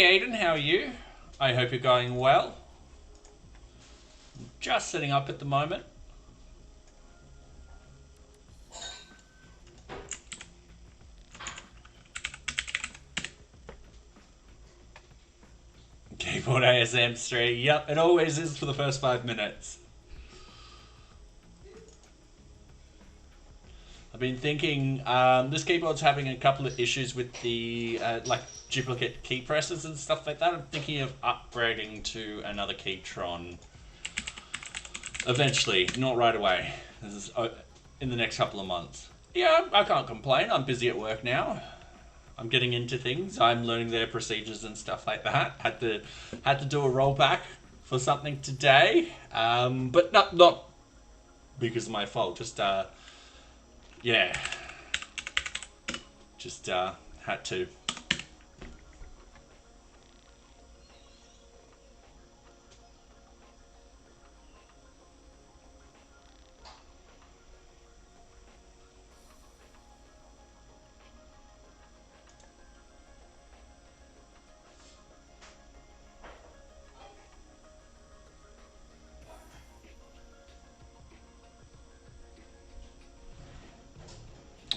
Hey Aiden, how are you? I hope you're going well. Just setting up at the moment. Keyboard ASM stream. Yep, it always is for the first 5 minutes. I've been thinking this keyboard's having a couple of issues with the like duplicate key presses and stuff like that. I'm thinking of upgrading to another Keytron eventually, not right away. This is in the next couple of months. Yeah, I can't complain. I'm busy at work now. I'm getting into things. I'm learning their procedures and stuff like that. Had to do a rollback for something today, but not because of my fault. Just yeah, just had to.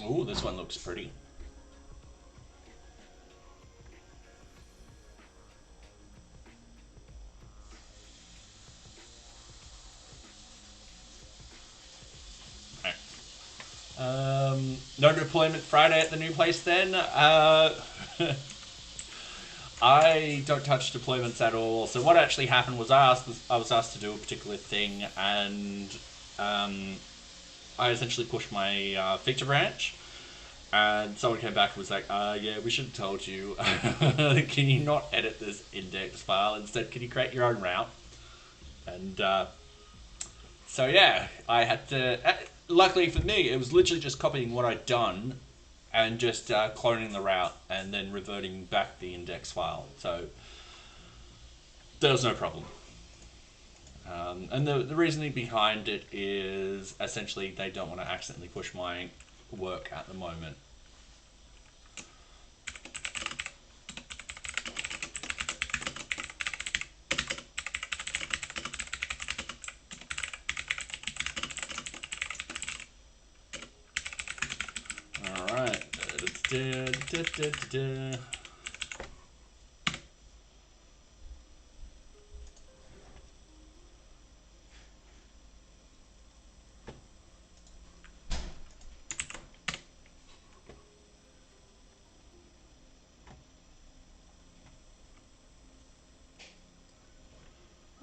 Ooh, this one looks pretty. No deployment Friday at the new place then? I don't touch deployments at all. So what actually happened was I was asked to do a particular thing, and I essentially pushed my feature branch, and someone came back and was like, yeah, we should have told you. Can you not edit this index file? Instead, can you create your own route? And so yeah, I had to... luckily for me, it was literally just copying what I'd done and just cloning the route and then reverting back the index file. So there was no problem. And the reasoning behind it is essentially they don't want to accidentally push my work at the moment. Alright.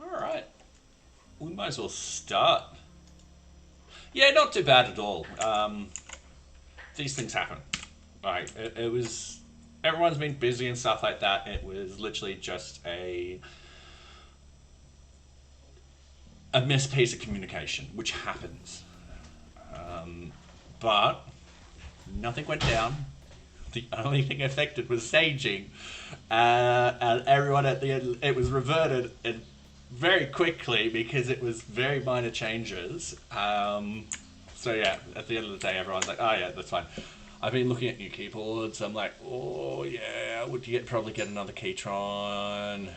Alright. We might as well start. Yeah, not too bad at all. These things happen. Right, it was... Everyone's been busy and stuff like that. It was literally just a missed piece of communication, which happens. But nothing went down. The only thing affected was staging. And everyone at the end, it was reverted very quickly because it was very minor changes. So yeah, at the end of the day, everyone's like, oh yeah, that's fine. I've been looking at new keyboards. I'm like, oh yeah, probably get another Keytron.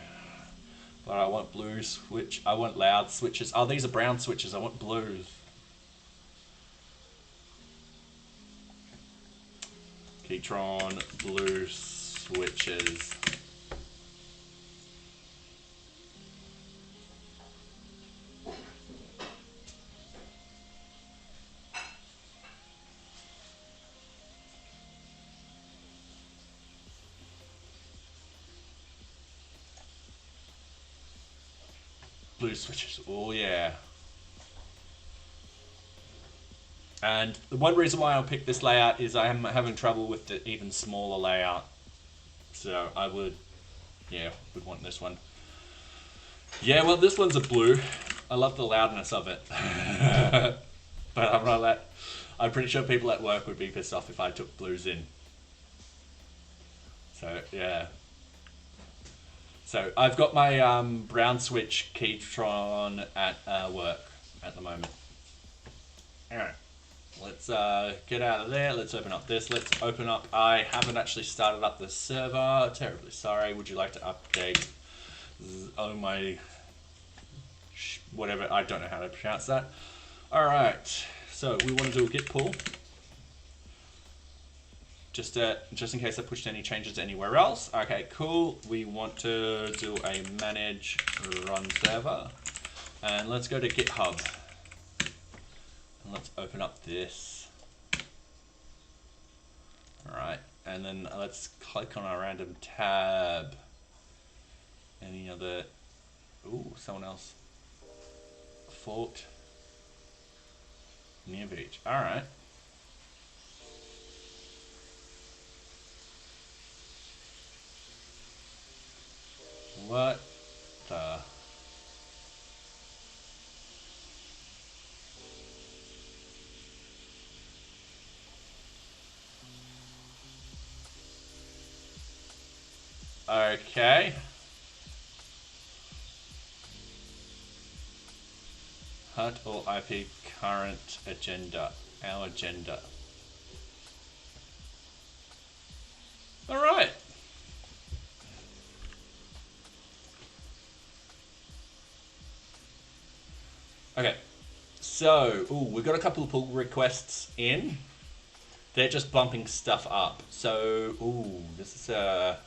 But I want blue switch. I want loud switches. Oh, these are brown switches. I want blue. Keytron blue switches. Blue switches, oh yeah. And the one reason why I picked this layout is I am having trouble with the even smaller layout. So I would want this one. Yeah, well, this one's a blue. I love the loudness of it. But I'm pretty sure people at work would be pissed off if I took blues in. So, yeah. So I've got my brown switch Keytron at work at the moment. Alright. Let's get out of there. Let's open up this. Let's open up. I haven't actually started up the server. Terribly sorry. Would you like to update? Oh my. Whatever. I don't know how to pronounce that. All right. So we want to do a git pull. Just in case I pushed any changes anywhere else. Okay, cool. We want to do a manage run server. And let's go to GitHub. And let's open up this. Alright, and then let's click on our random tab. Any other... Ooh, someone else. Fort. Near beach. Alright. What the... Okay. HUT or IP current agenda. Our agenda. Alright. Okay. So, we've got a couple of pull requests in. They're just bumping stuff up. So, this is a...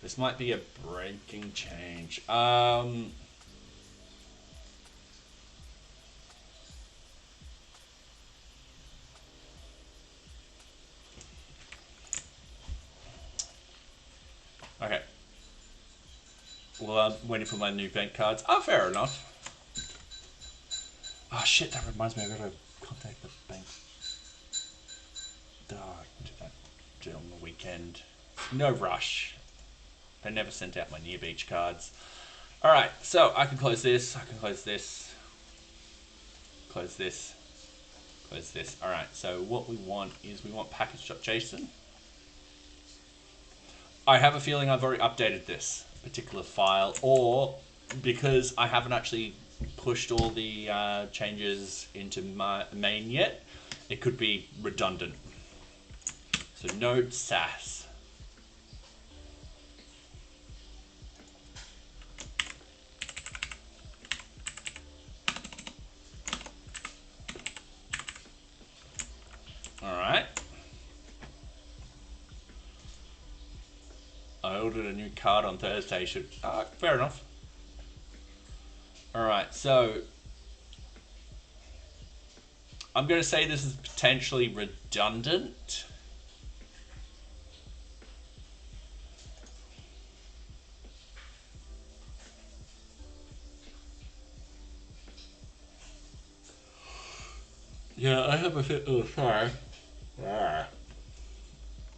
This might be a breaking change. Okay. Well, I'm waiting for my new bank cards. Oh, fair enough. Oh shit, that reminds me, I gotta contact the bank. Oh, I can do that. Do it on the weekend. No rush. They never sent out my near beach cards. Alright, so I can close this, I can close this. Close this. Close this. Alright, so what we want is we want package.json. I have a feeling I've already updated this particular file, or because I haven't actually pushed all the changes into my main yet, it could be redundant. So node sass. Alright. I ordered a new card on Thursday. Fair enough. Alright, so I'm going to say this is potentially redundant. Yeah, I have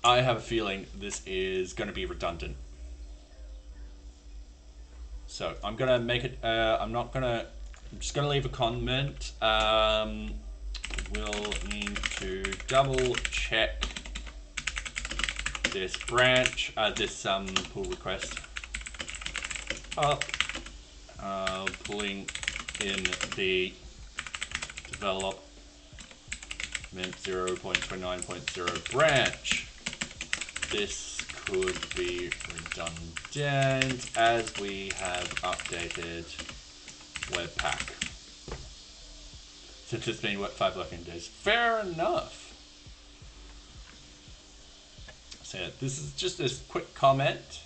I have a feeling this is going to be redundant. So I'm going to make it, I'm just going to leave a comment. We'll need to double check this branch, this pull request up, pulling in the development 0.29.0 branch. This could be redundant as we have updated Webpack. Since it's been 5 working days. Fair enough. So yeah, this is just a quick comment.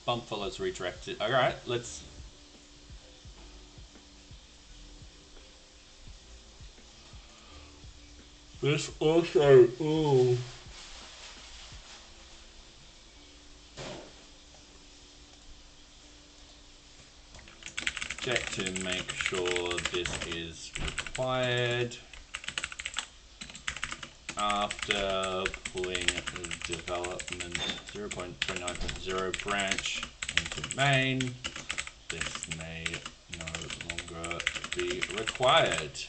Bump follows redirected. Alright, let's... This also... Ooh. Check to make sure this is required. After pulling the development 0.29.0 branch into main, this may no longer be required.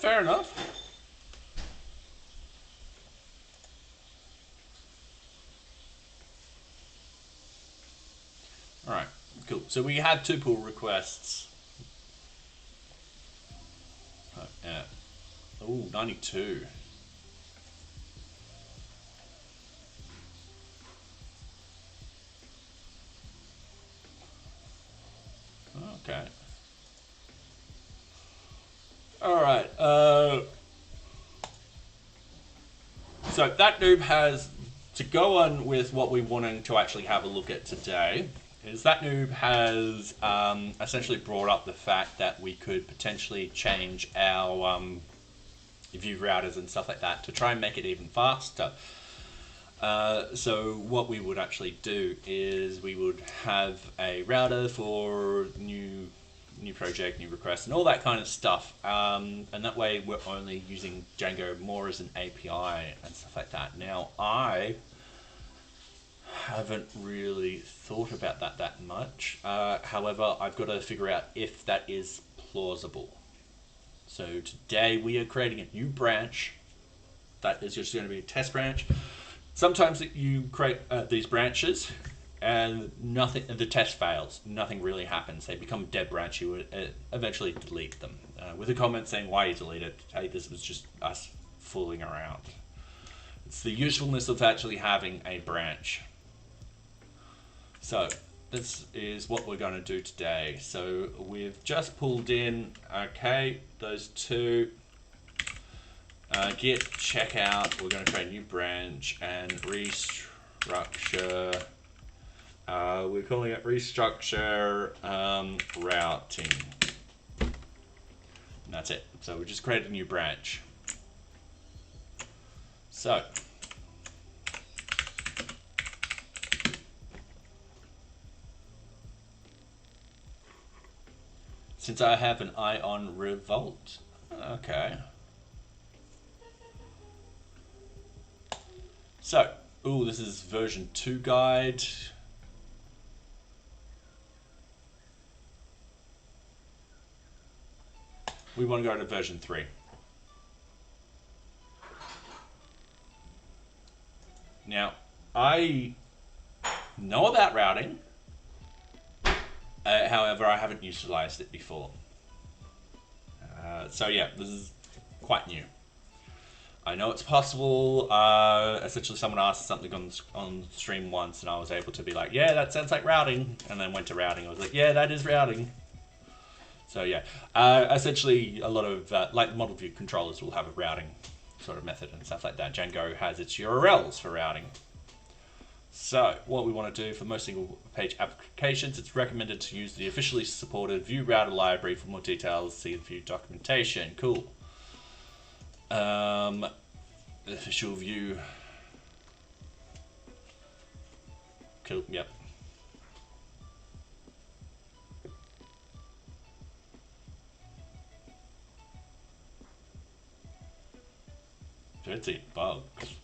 fair enough. Alright, cool. So we had 2 pull requests. Yeah. Ooh, 92. Okay. Alright, so that noob has, to go on with what we're wanting to actually have a look at today, is that noob has essentially brought up the fact that we could potentially change our view routers and stuff like that to try and make it even faster. So what we would actually do is we would have a router for new project, new requests, and all that kind of stuff. And that way we're only using Django more as an API and stuff like that. Now, I haven't really thought about that much. However, I've got to figure out if that is plausible. So today we are creating a new branch that is just going to be a test branch. Sometimes you create these branches and the test fails. Nothing really happens. They become a dead branch. You would eventually delete them with a comment saying why you deleted it. Hey, this was just us fooling around. It's the usefulness of actually having a branch. So this is what we're going to do today. So we've just pulled in, okay, those 2. Git checkout. We're going to create a new branch and restructure. We're calling it restructure routing. And that's it. So we just created a new branch. So since I have an eye on Revolt, okay. So, ooh, this is version 2 guide. We want to go to version 3. Now, I know about routing. However, I haven't utilized it before. So yeah, this is quite new. I know it's possible. Essentially, someone asked something on stream once, and I was able to be like, yeah, that sounds like routing. And then went to routing. I was like, yeah, that is routing. So yeah, essentially, a lot of, like model view controllers will have a routing sort of method and stuff like that. Django has its URLs for routing. So what we want to do for most single page applications, it's recommended to use the officially supported Vue router library. For more details, see the Vue documentation. Cool. Official Vue. Cool, yep. Dirty bugs.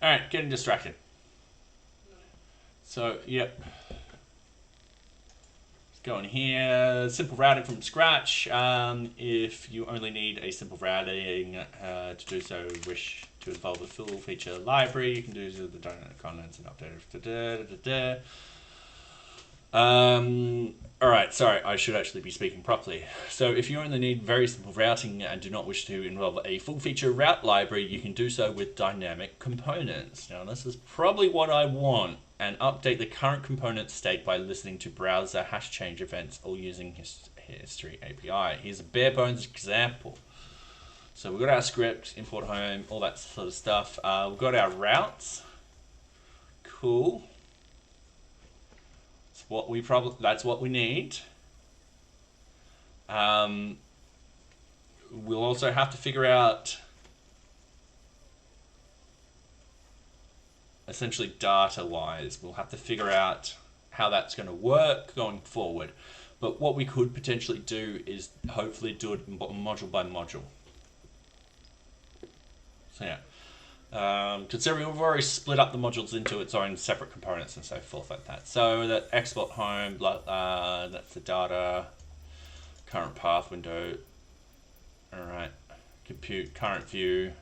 Alright, getting distracted. So, yep. Let's go in here. Simple routing from scratch. If you only need a simple routing to do so, wish to involve a full feature library, you can do the dynamic contents and update it. Alright, sorry, I should actually be speaking properly. So if you only need very simple routing and do not wish to involve a full-feature route library, you can do so with dynamic components. Now this is probably what I want, and update the current component state by listening to browser hash change events or using history API. Here's a bare bones example. So we've got our script, import home, all that sort of stuff. We've got our routes. Cool. That's what we need. We'll also have to figure out essentially data-wise. We'll have to figure out how that's going to work going forward. But what we could potentially do is hopefully do it module by module. So yeah. Considering we've already split up the modules into its own separate components and so forth like that. So that export home, that's the data, current path window. Alright, compute current view,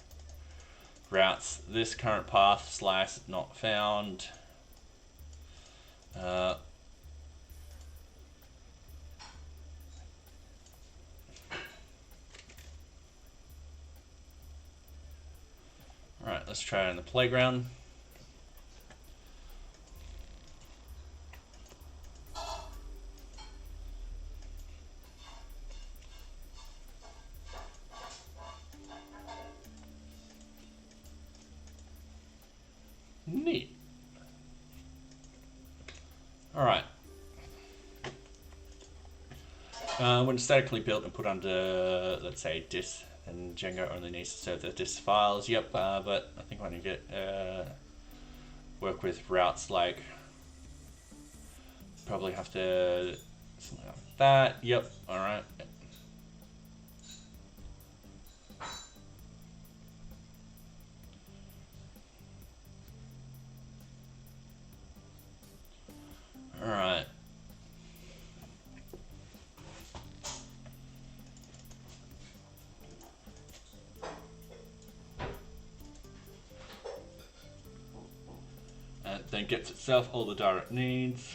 routes this current path / not found. Alright, let's try it in the playground. Neat. Alright. When statically built and put under, let's say, disk, and Django only needs to serve the disk files. Yep, but I think when you get work with routes like, probably have to something like that. Yep. All right. All right. Then gets itself all the data it needs.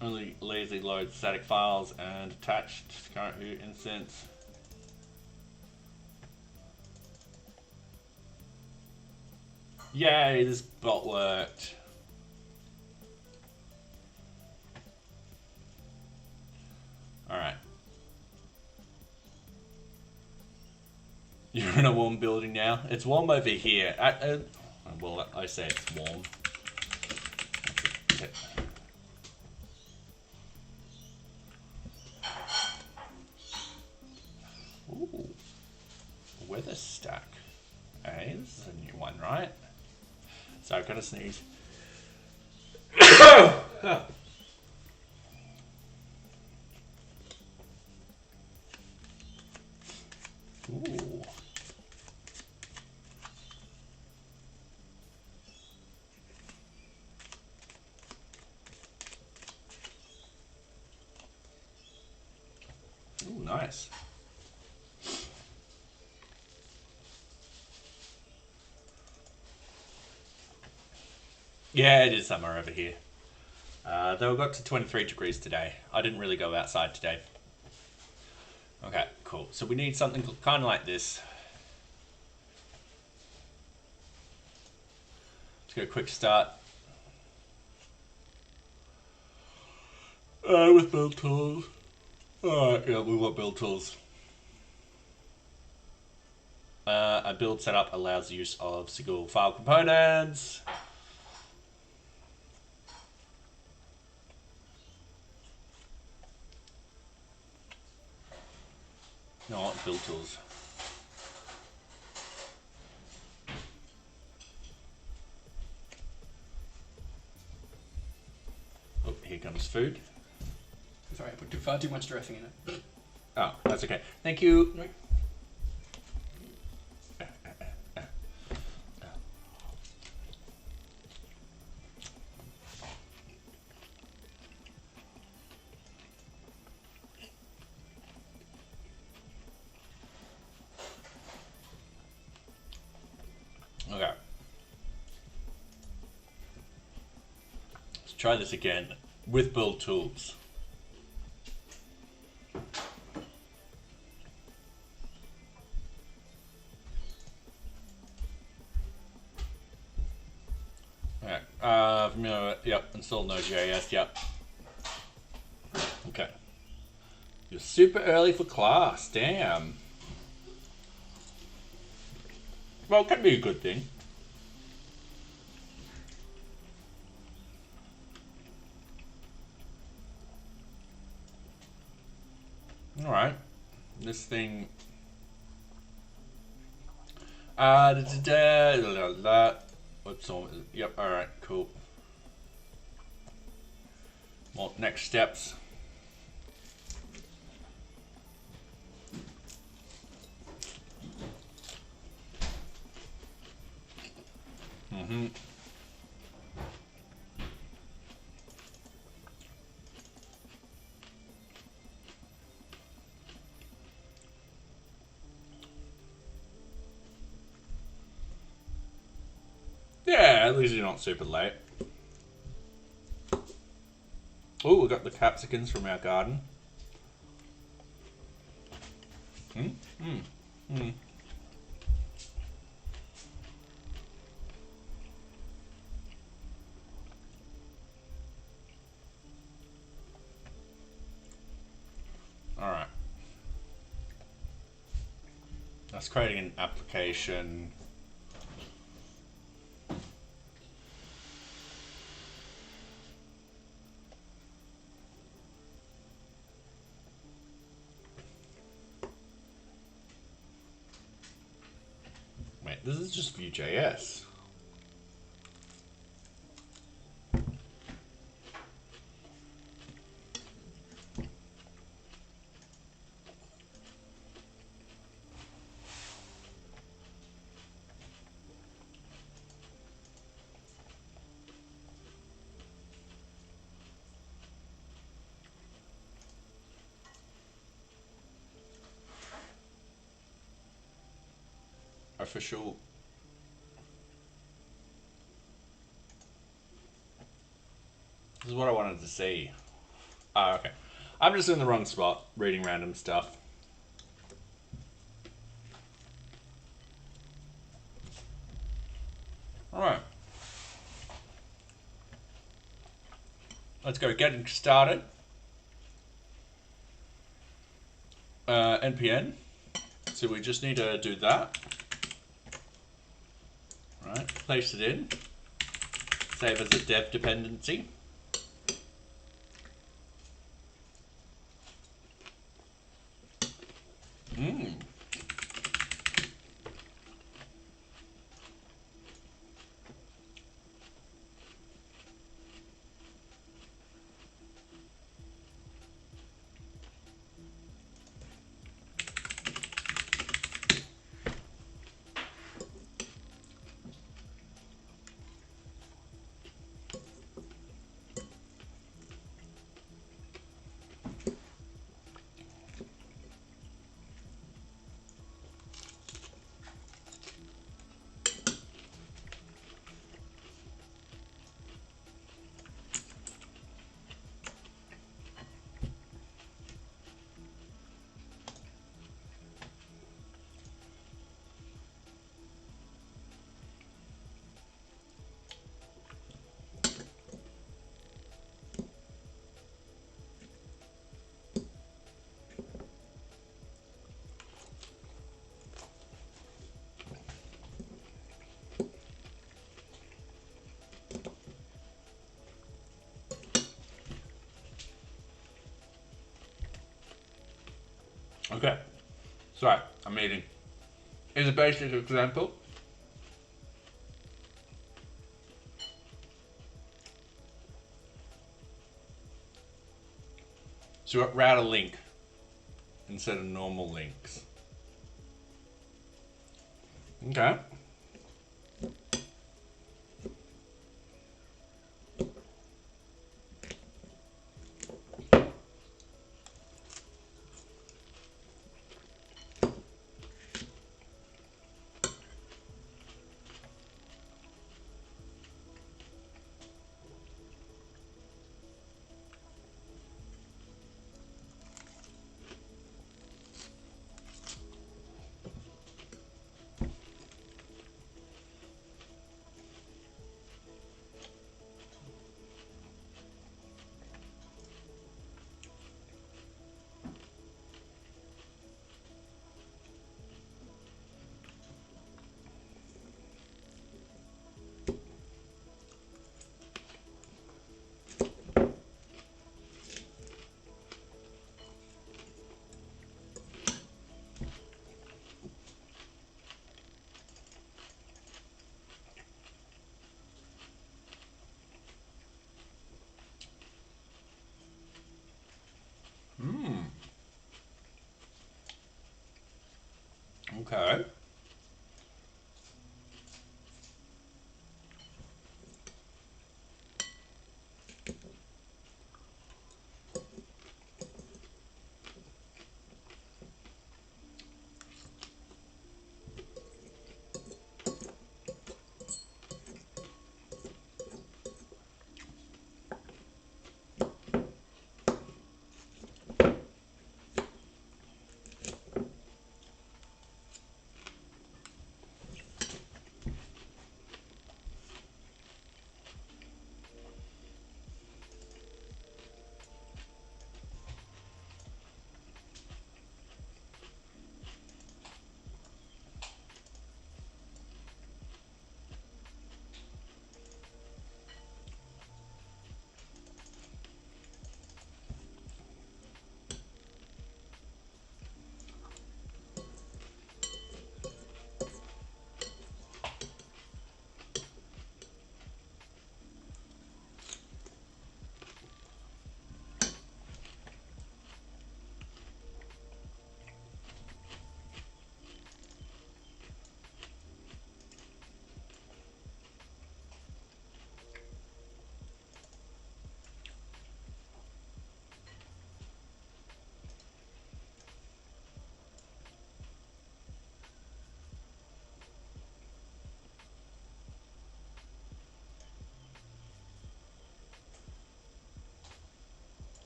Only lazy loads static files and attached current view instance. Yay, this bot worked. Alright. You're in a warm building now. It's warm over here. Well, I say it's warm. Okay. Ooh. Weather stack. Hey, this is a new one, right? So I've got to sneeze. Ooh. Ooh, nice. Yeah, it is summer over here. Though we got to 23 degrees today. I didn't really go outside today. Okay, cool. So we need something kind of like this. Let's get a quick start. With build tools. Alright, yeah, we want build tools. A build setup allows the use of single file components. No, build tools. Oh, here comes food. Sorry, I put far too much dressing in it. Oh, that's okay. Thank you. Right. Okay. Let's try this again with build tools. Alright, yep, install Node.js, yep. Okay. You're super early for class, damn. Well, it can be a good thing. Alright. This thing. What's on? Yep, alright, cool. Well, next steps. Yeah, at least you're not super late. Oh, we got the capsicums from our garden. Alright. That's creating an application. Wait, this is just VueJS. Official. This is what I wanted to see. Ah, okay. I'm just in the wrong spot, reading random stuff. Alright. Let's go getting started. NPN. So we just need to do that. Right, place it in. Save as a dev dependency. Okay, so I'm eating. Here's a basic example. So we've got route a link instead of normal links. Okay. Hmm. Okay.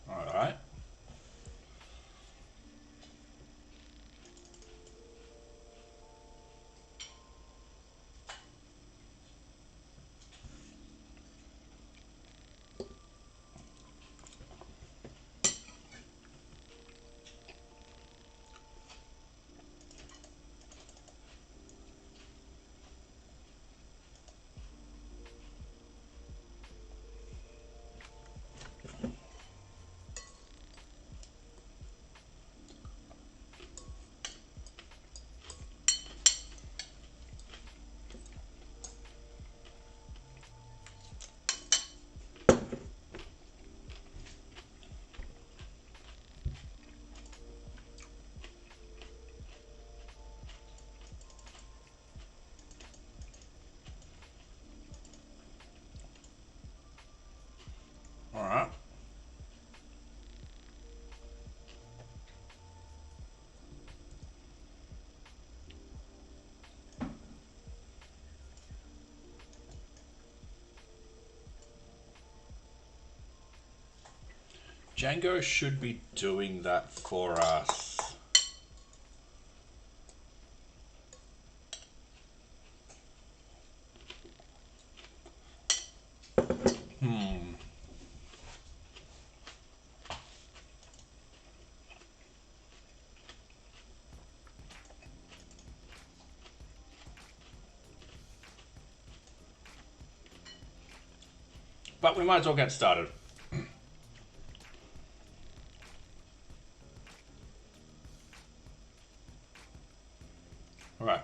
All right. All right. Django should be doing that for us. Hmm. But we might as well get started. All right.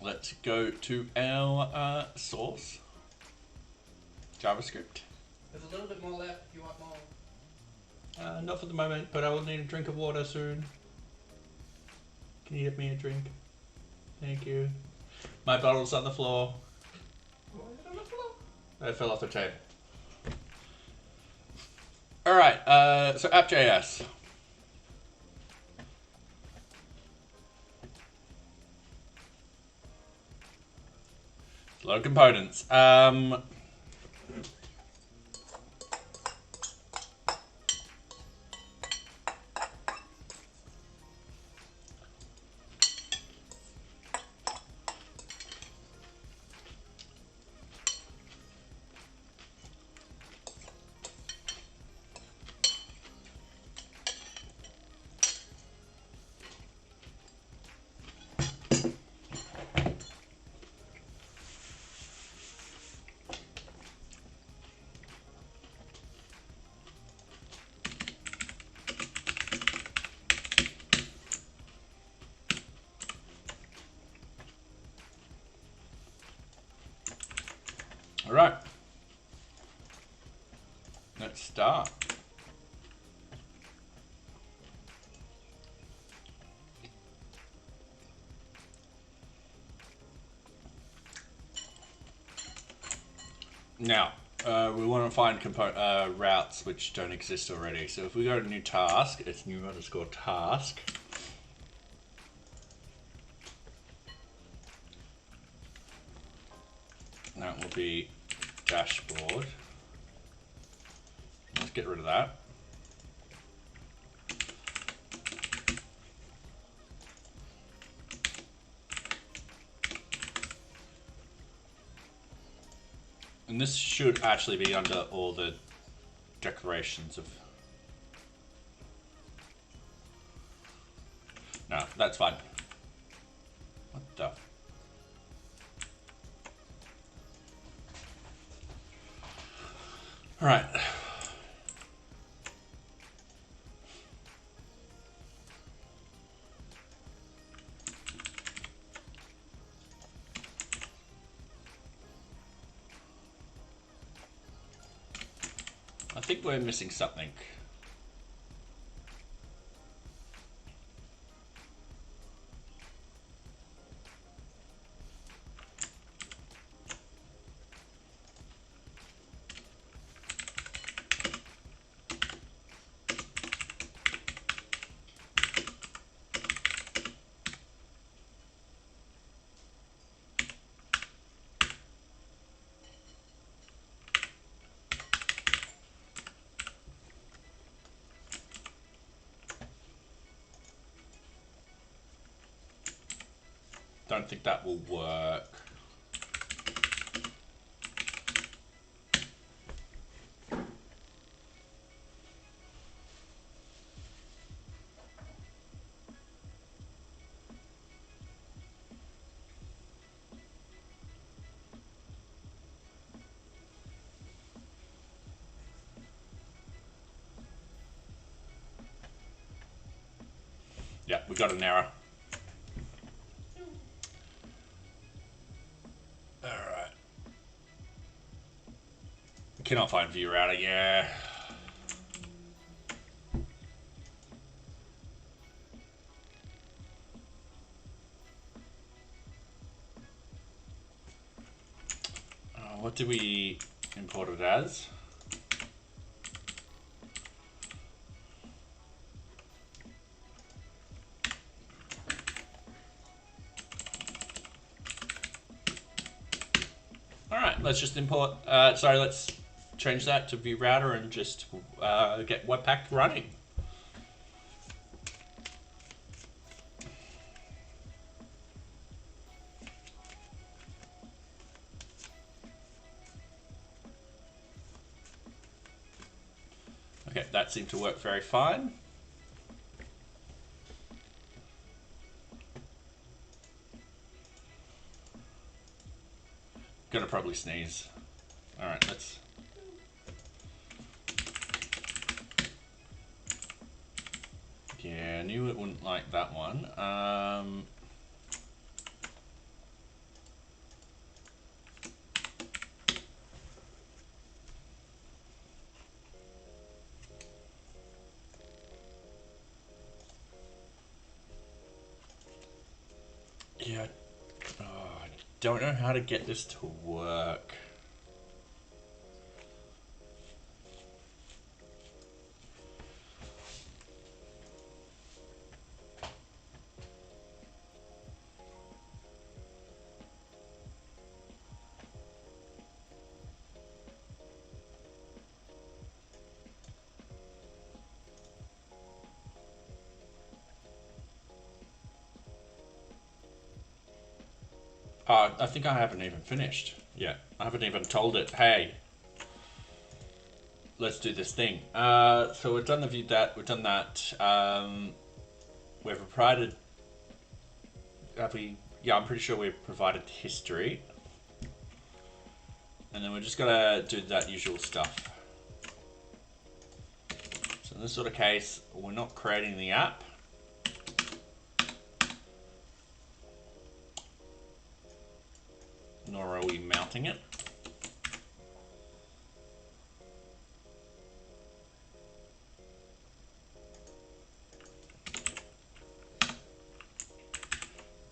Let's go to our source, JavaScript. There's a little bit more left if you want more. Not for the moment, but I will need a drink of water soon. Can you give me a drink? Thank you. My bottle's on the floor. Why is it on the floor? It fell off the table. All right. So app.js. A lot of components. start. Now, we want to find routes which don't exist already. So if we go to new task, it's new underscore task. That will be dashboard. Let's get rid of that. And this should actually be under all the declarations of... No, that's fine. What the... Alright. I think we're missing something. Don't think that will work. Yeah, we got an error. Alright. Cannot find view router, yeah. What do we import it as? Alright, let's just import, let's change that to view router and just get Webpack running. Okay, that seemed to work very fine. Gonna probably sneeze. Alright, let's... Yeah, I knew it wouldn't like that one. Yeah, I don't know how to get this to work. I think I haven't even finished yet. I haven't even told it, hey, let's do this thing. So we've done the view that, we've done that. We've provided, yeah, I'm pretty sure we've provided history. And then we're just gonna do that usual stuff. So in this sort of case, we're not creating the app. Nor are we mounting it.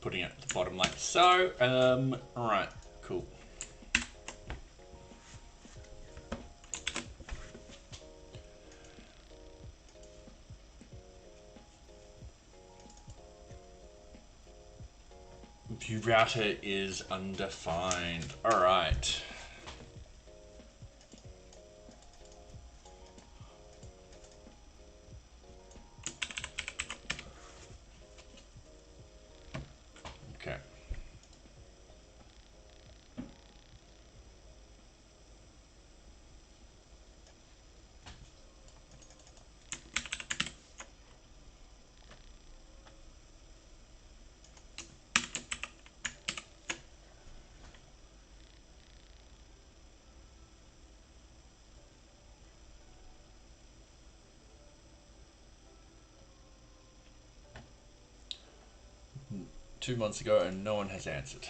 putting it at the bottom like so. Alright, cool. View router is undefined. Alright. Okay. Two months ago and no one has answered.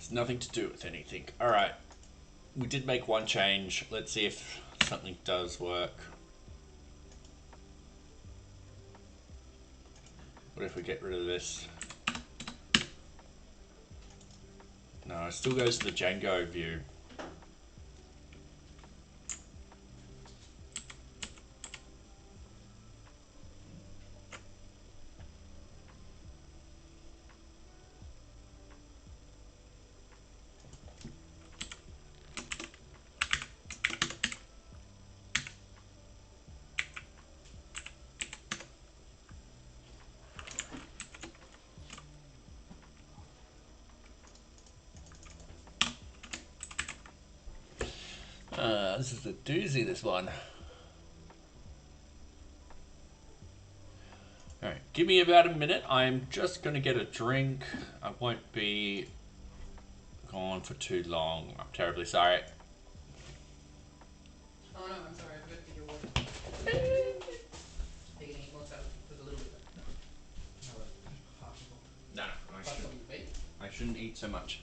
It's nothing to do with anything. Alright. We did make one change. Let's see if something does work. What if we get rid of this? No, it still goes to the Django view. This is a doozy, this one. Alright, give me about a minute. I'm just going to get a drink. I won't be gone for too long. I'm terribly sorry. Oh no, I'm sorry, I forgot to take your water. You can eat most of it, just a little bit. No, like half a bowl. No, That's what you bake? I shouldn't eat so much.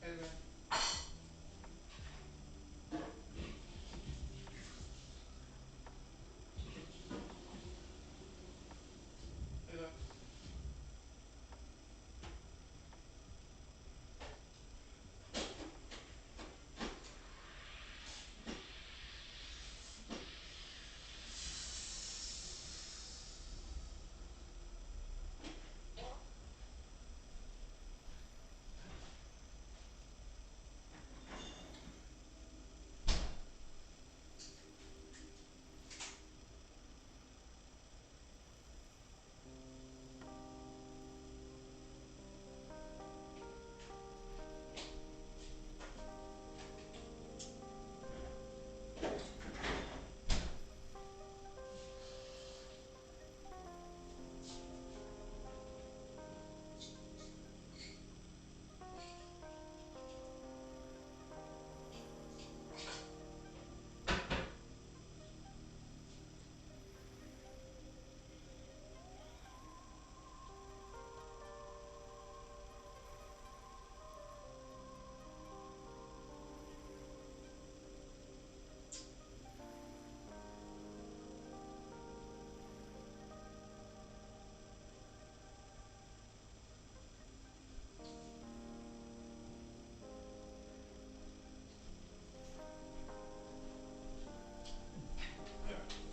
Anyway. Anyway.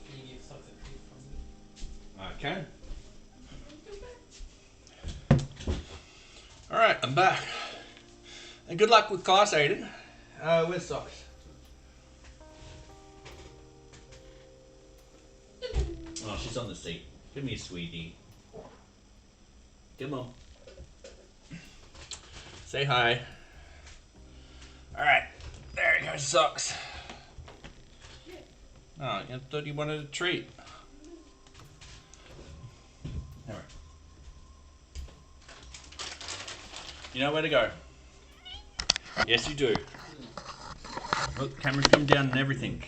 Can you give something from me? I can. Alright, I'm back. And good luck with class, Aiden. Where's socks? Oh, she's on the seat. Give me a sweetie. Come on. Say hi. Alright, there he goes, socks. Oh, I thought you wanted a treat. Alright. You know where to go. Yes, you do. Look, camera's come down and everything.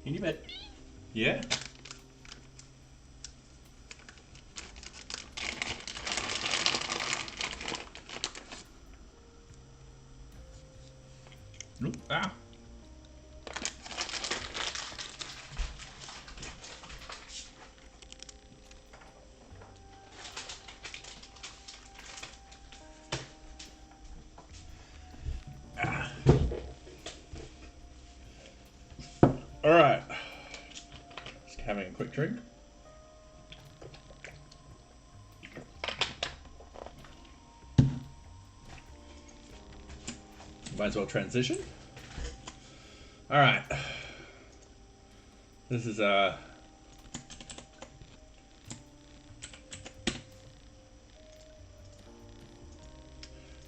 In your bed. Yeah. Oop, ah. All right. Just having a quick drink. Might as well transition. All right. This is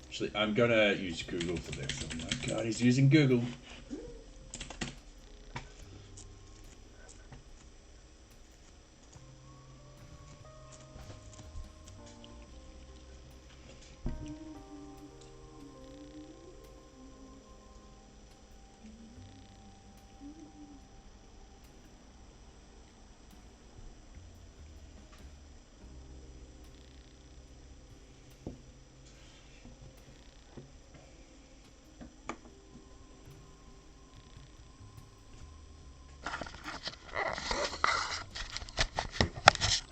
actually, I'm gonna use Google for this. Oh my god, he's using Google.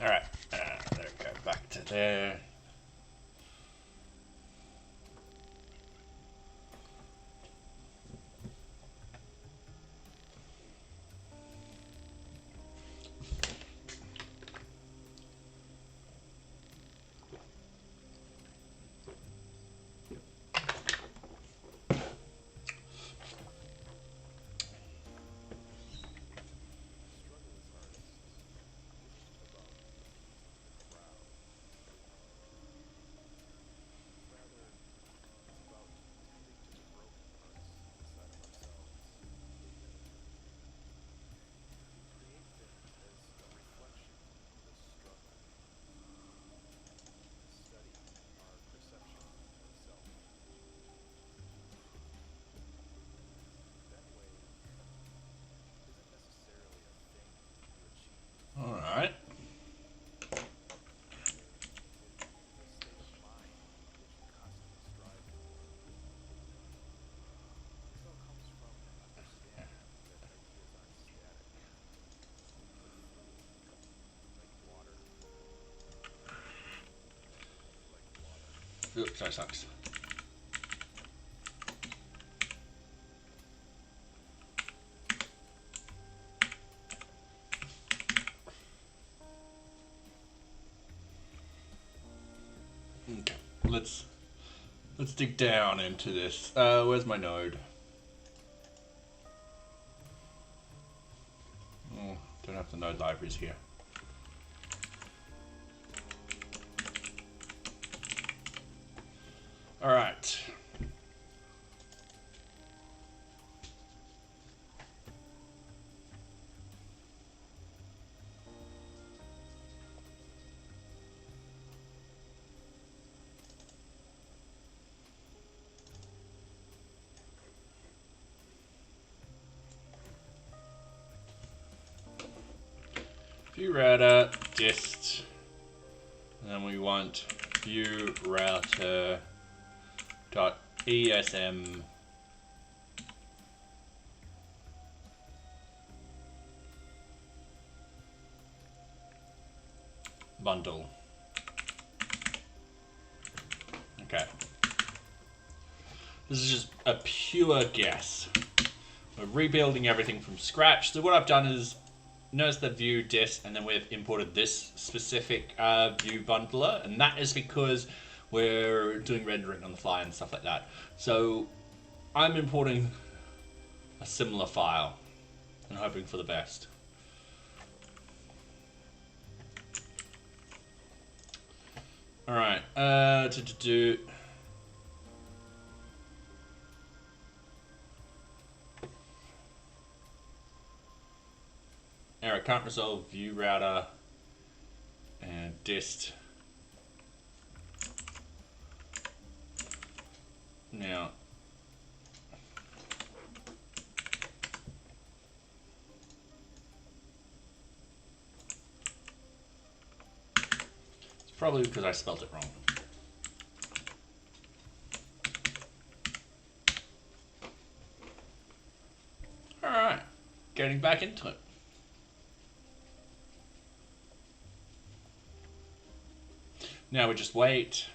All right, there we go. Back to there. All right. Oops, sorry, sucks. Okay, let's dig down into this. Where's my node? Oh, don't have the node libraries here. All right. View router dist, and then we want view router dot esm bundle. Okay. This is just a pure guess. We're rebuilding everything from scratch. So what I've done is notice the view dist, and then we've imported this specific view bundler, and that is because we're doing rendering on the fly and stuff like that. So I'm importing a similar file and hoping for the best. All right. Error, can't resolve view router and dist. Now, it's probably because I spelled it wrong. All right, getting back into it. Now we just wait.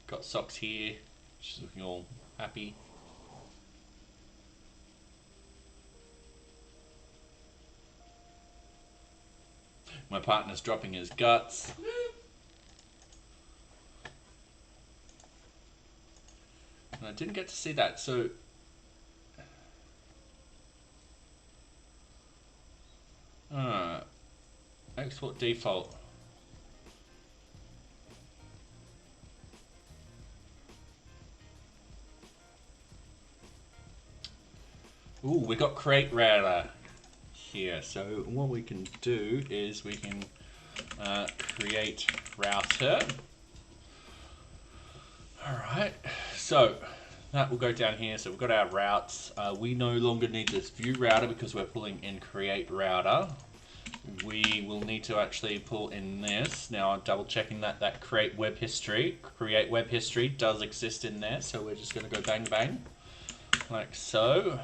Got Socks here. She's looking all happy. My partner's dropping his guts. And I didn't get to see that, so... export default. Ooh, we got create router here. So what we can do is we can create router. All right, so that will go down here. So we've got our routes. We no longer need this view router because we're pulling in create router. We will need to actually pull in this. Now I'm double checking that create web history does exist in there. So we're just going to go bang bang like so.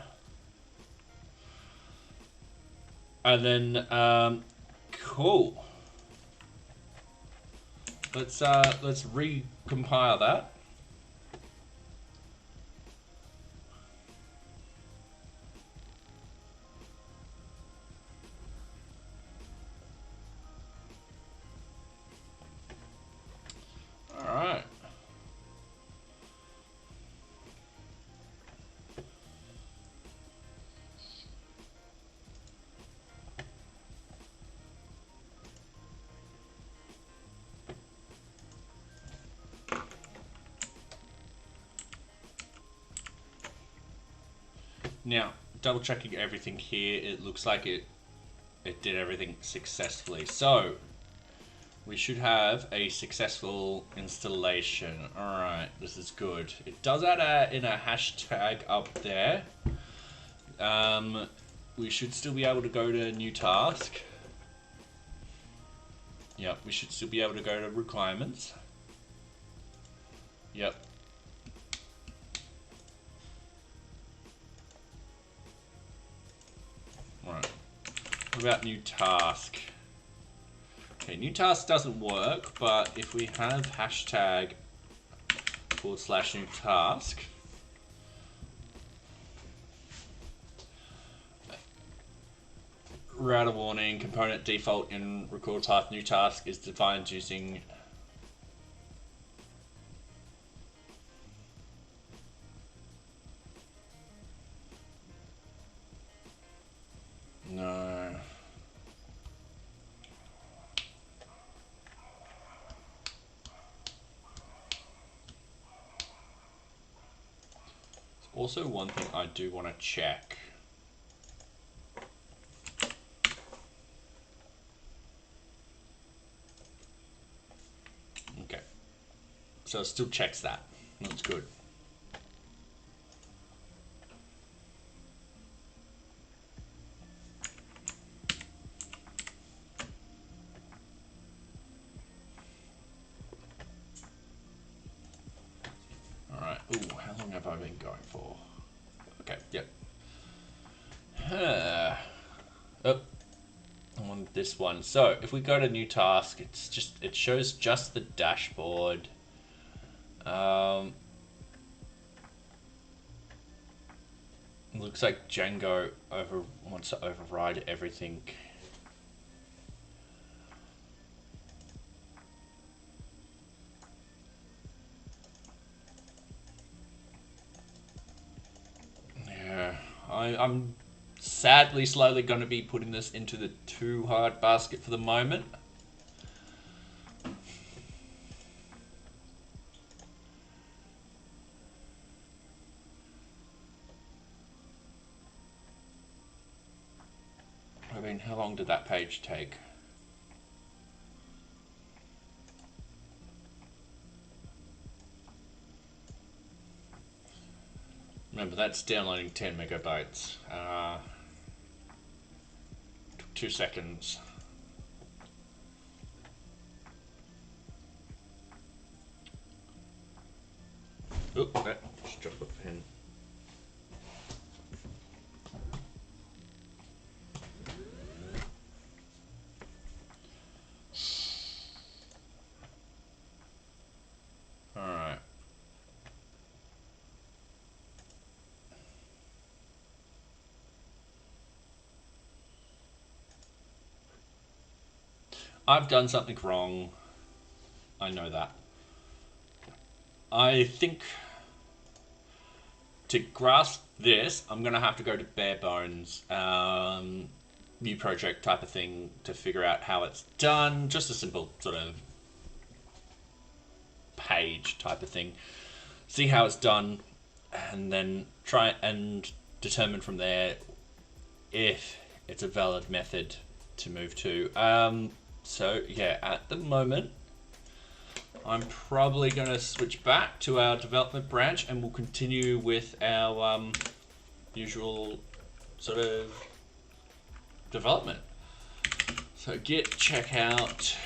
And then, cool. Let's recompile that. All right. Now, double checking everything here, it looks like it did everything successfully. So, we should have a successful installation. Alright, this is good. It does add in a hashtag up there. We should still be able to go to new task. Yep, we should still be able to go to requirements. Yep. Right. What about new task? Okay, new task doesn't work, but if we have hashtag /new task, router warning, component default in record type new task is defined using no. There's also one thing I do want to check. Okay. So it still checks that. That's good. Ooh, how long have I been going for? Okay, yep. Oh, I want this one. So if we go to new task, it shows just the dashboard. Looks like Django wants to override everything. I'm sadly slowly going to be putting this into the too hard basket for the moment. mean, how long did that page take? Remember, that's downloading 10 megabytes. Took 2 seconds. Oop, just dropped a pen. Alright. I've done something wrong. I know that. I think to grasp this, I'm going to have to go to bare bones, new project type of thing to figure out how it's done. Just a simple sort of page type of thing. See how it's done, and then try and determine from there if it's a valid method to move to. So yeah, at the moment, I'm probably going to switch back to our development branch, and we'll continue with our usual sort of development. So git checkout,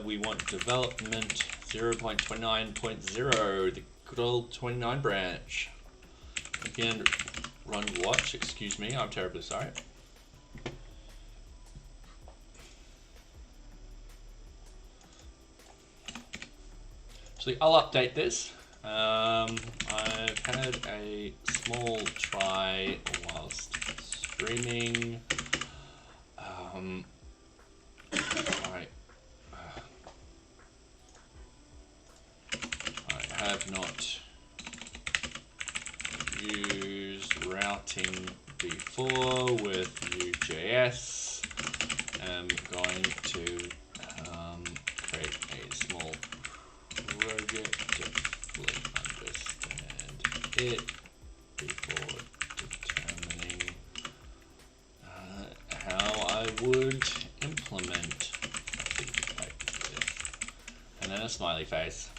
we want development 0.29.0, the good old 29 branch. Again, run watch, excuse me, I'm terribly sorry. So I'll update this. I've had a small try whilst streaming. I have not used routing before with VueJS. I'm going to create a small project to fully understand it before determining how I would implement things like this. And then a smiley face.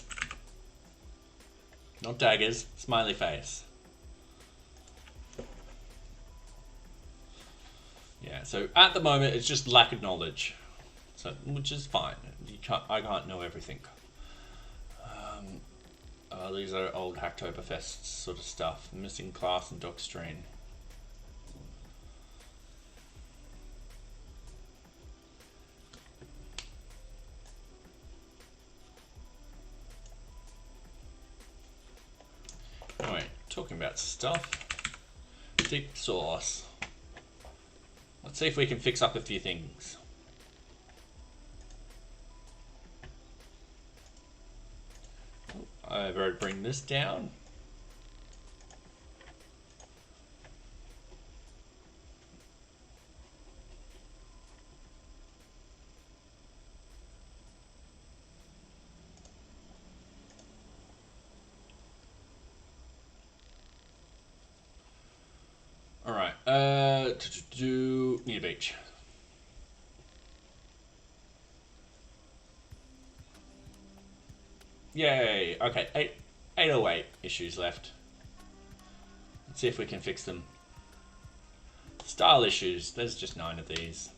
Not daggers, smiley face. Yeah, so at the moment it's just lack of knowledge, so which is fine. I can't know everything. These are old Hacktoberfest sort of stuff. Missing class and docstring. Alright, talking about stuff. Deep source. Let's see if we can fix up a few things. I've already bring this down. All right, to need a beach. Yay, okay, 808 issues left. Let's see if we can fix them. Style issues, there's just 9 of these.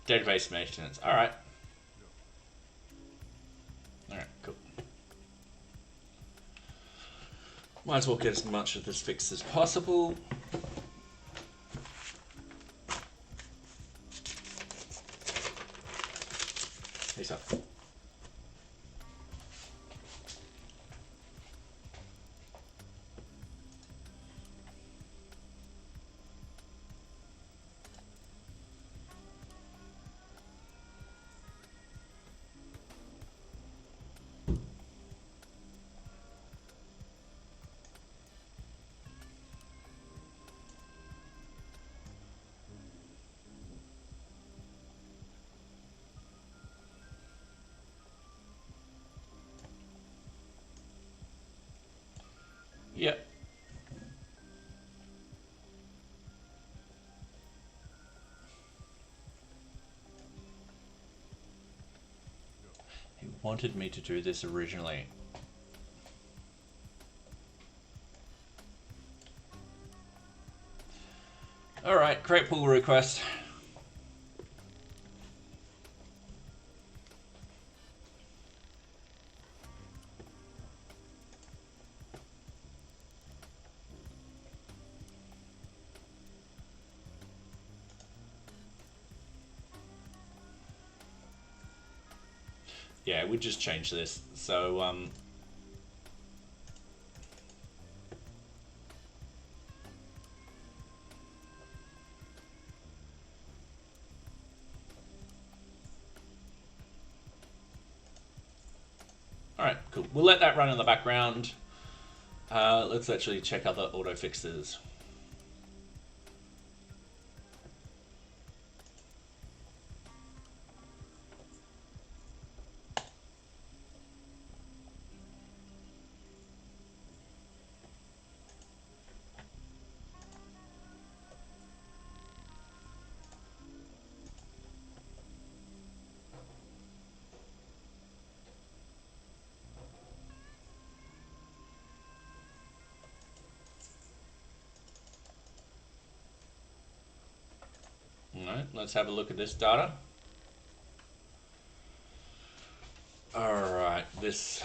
Database maintenance. All right. All right, cool. Might as well get as much of this fixed as possible. Peace out. wanted me to do this originally. Alright, create pull request. Yeah, we just changed this. So, alright, cool. We'll let that run in the background. Let's actually check other auto fixes. Alright, let's have a look at this data. Alright, this...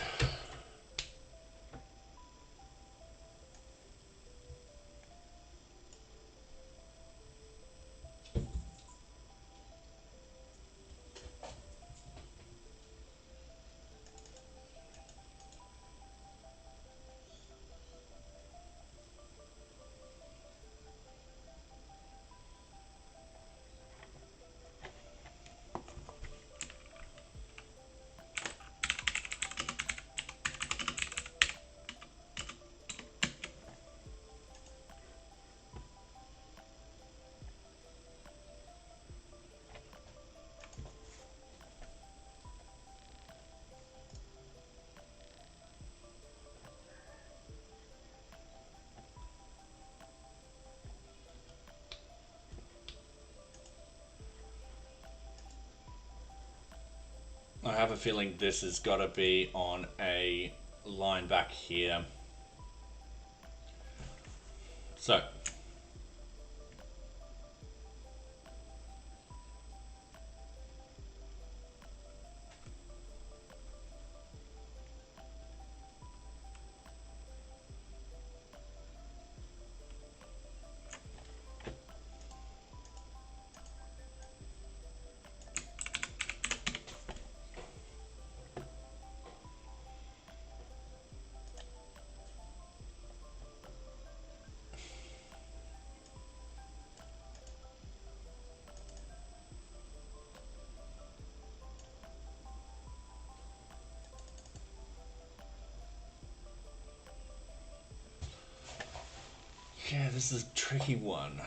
I have a feeling this has got to be on a line back here. So, yeah, this is a tricky one.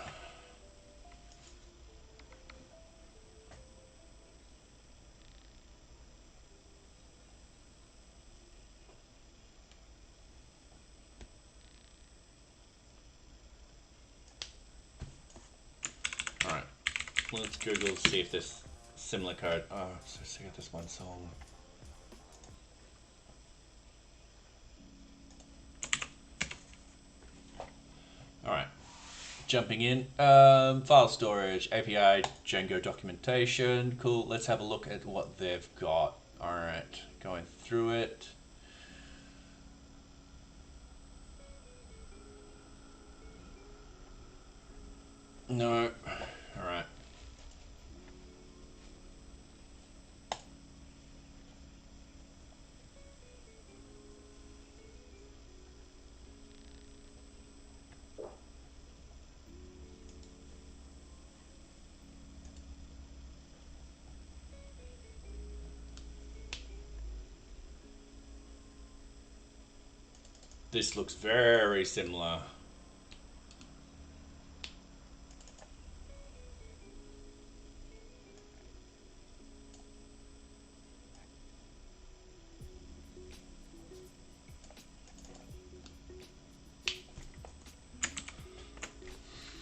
Alright, let's Google see if there's similar code. Oh, so sick of this one song. Alright, jumping in. File storage, API, Django documentation. Cool, let's have a look at what they've got. Alright, going through it. No, alright. This looks very similar.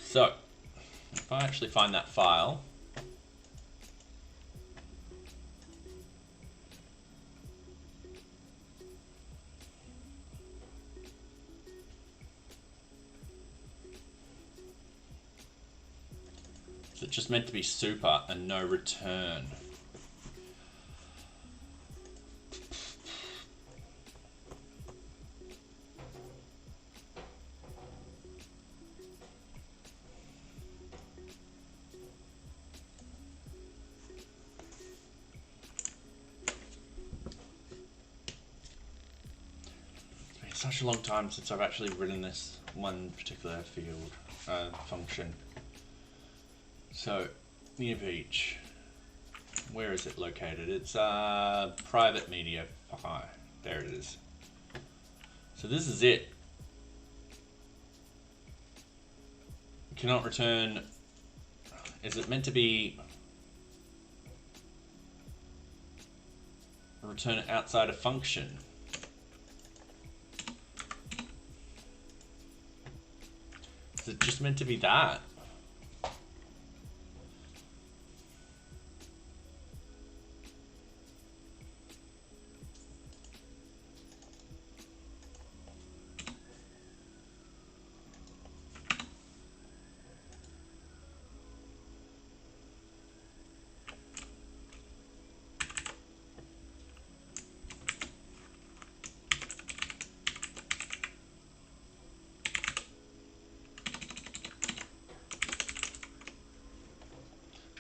So, if I actually find that file, Is it just meant to be super and no return? Such a long time since I've actually written this one particular field function. So near beach, where is it located? It's private media file. There it is. So this is it. You cannot return. Is it meant to be return outside a function? Is it just meant to be that?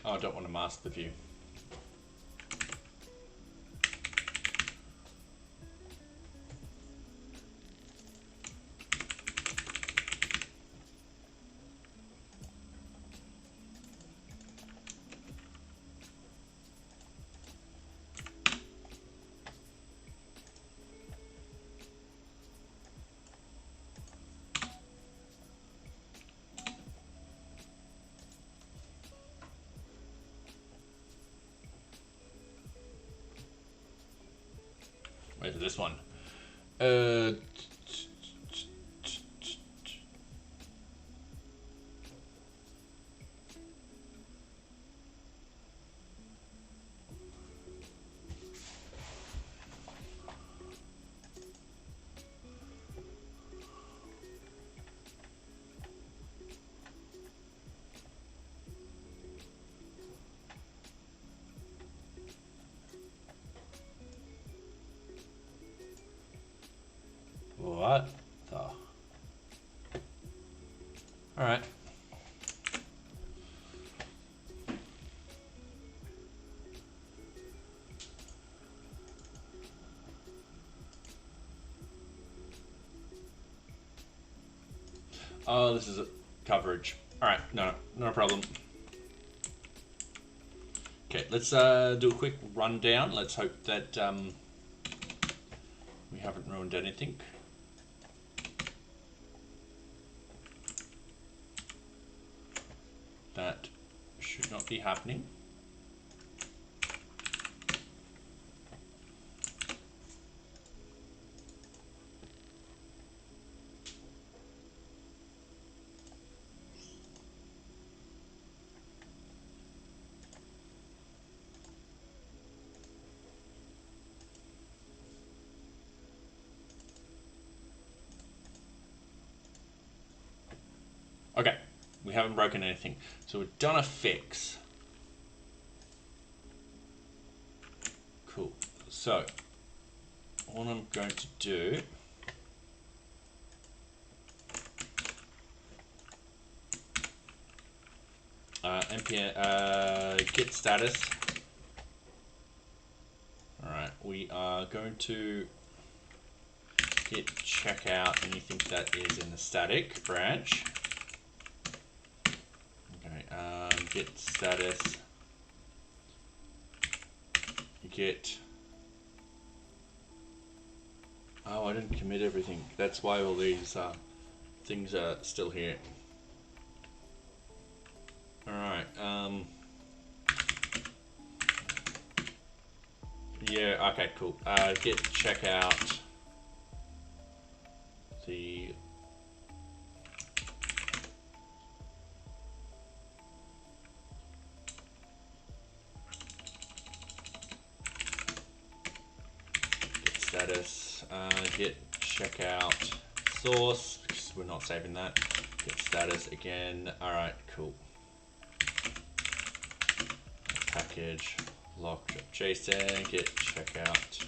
Oh, I don't want to mask the view. Wait for this one. What the? Alright. Oh, this is a coverage. Alright, no problem. Okay, let's do a quick rundown. Let's hope that we haven't ruined anything. That should not be happening. Okay, we haven't broken anything. So we've done a fix. Cool. So, what I'm going to do npm git status. Alright, we are going to git check out anything that is in the static branch. Git status, git, oh, I didn't commit everything. That's why all these things are still here. Alright, yeah, okay, cool. Git check out the status, git checkout source, because we're not saving that. Git status again. Alright, cool. package lock.json git checkout.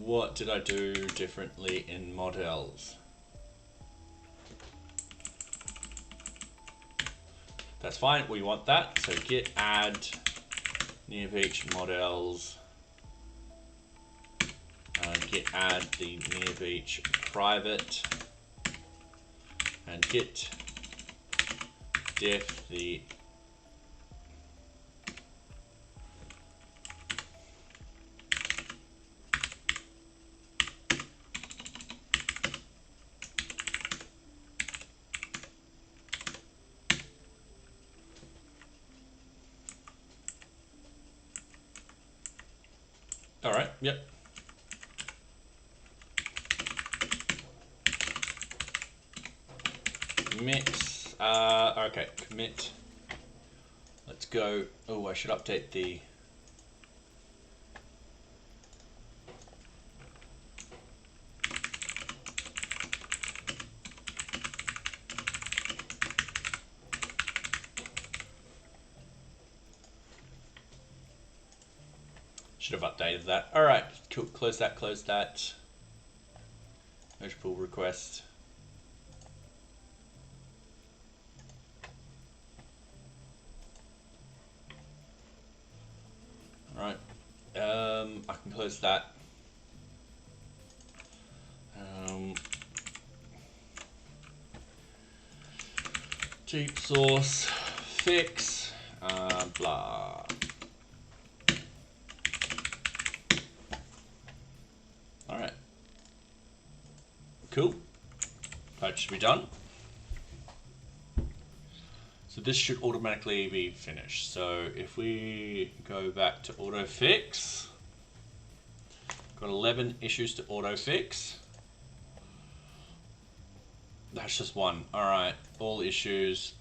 What did I do differently in models? That's fine, we want that. So git add near beach models, git add the near beach private, and git diff the all right, yep. Commit, okay, commit. Let's go. Oh, I should update the should have updated that. All right, cool. Close that, close that. Merge pull request. All right, I can close that. Deep source fix, blah. All right, cool. That should be done. So this should automatically be finished. So if we go back to autofix, got 11 issues to autofix. That's just one. All right, all issues.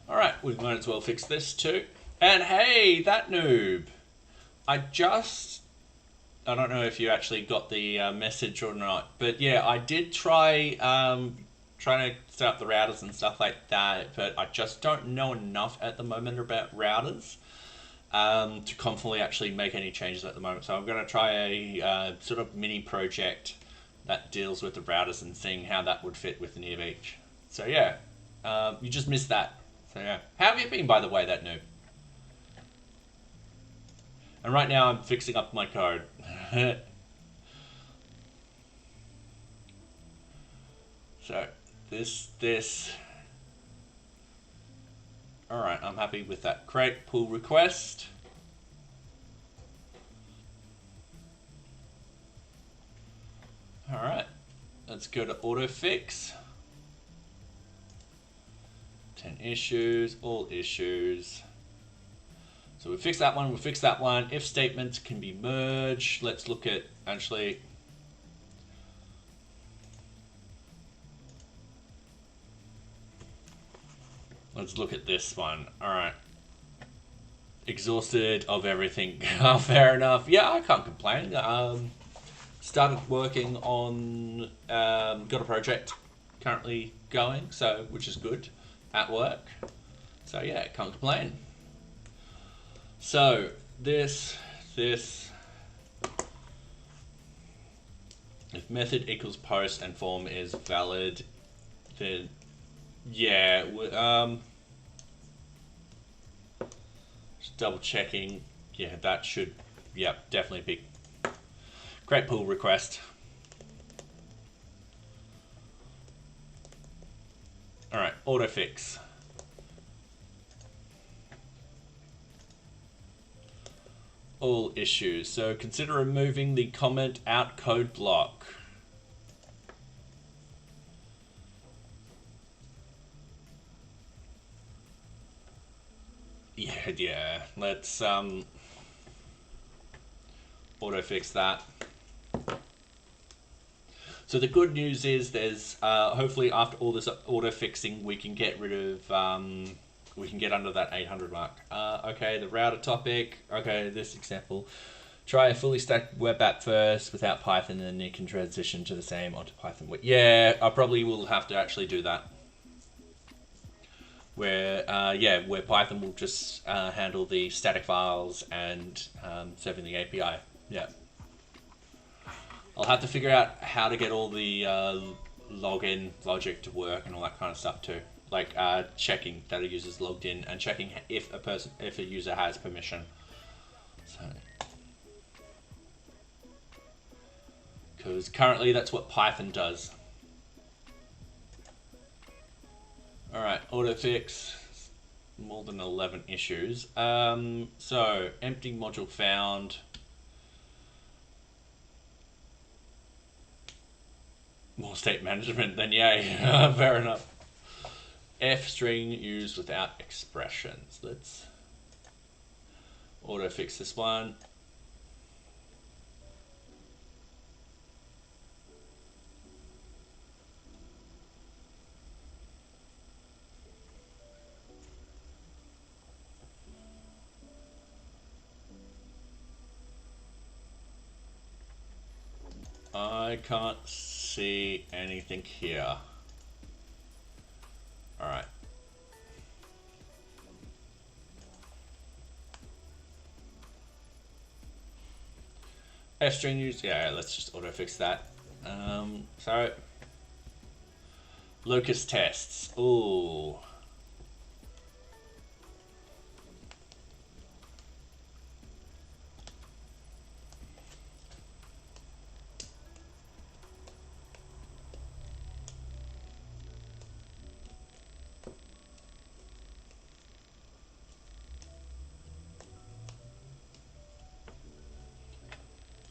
All right, we might as well fix this too. And hey, that noob. I don't know if you actually got the message or not, but yeah, I did try trying to set up the routers and stuff like that, but I just don't know enough at the moment about routers to confidently actually make any changes at the moment. So I'm going to try a sort of mini project that deals with the routers and seeing how that would fit with the near beach. So yeah, you just missed that. So yeah, how have you been, by the way, that noob? And right now I'm fixing up my code. So this. All right, I'm happy with that. Create pull request. All right, let's go to autofix. 10 issues, all issues. So we fixed that one, we fixed that one. If statements can be merged. Let's look at, actually, let's look at this one. All right. Exhausted of everything. Fair enough. Yeah, I can't complain. Started working on, got a project currently going, so which is good at work. So yeah, can't complain. So this, if method equals post and form is valid, then yeah, just double checking. Yeah, that should, yeah, definitely be. Great pull request. All right, autofix. All issues. So consider removing the comment out code block. Yeah. Let's auto fix that. So the good news is there's hopefully after all this auto fixing we can get rid of we can get under that 800 mark. Okay, the router topic. Okay, this example. Try a fully stacked web app first without Python, and then you can transition to the same onto Python. Yeah, I probably will have to actually do that. Where where Python will just handle the static files and serving the API. Yeah. I'll have to figure out how to get all the login logic to work and all that kind of stuff too. Like checking that a user's logged in and checking if a user has permission. So, because currently that's what Python does. All right, autofix. More than 11 issues. So empty module found. More state management than yay. Fair enough. F string used without expressions. Let's auto fix this one. I can't see anything here. All right. F string used. Yeah, let's just auto fix that. So locus tests. Ooh.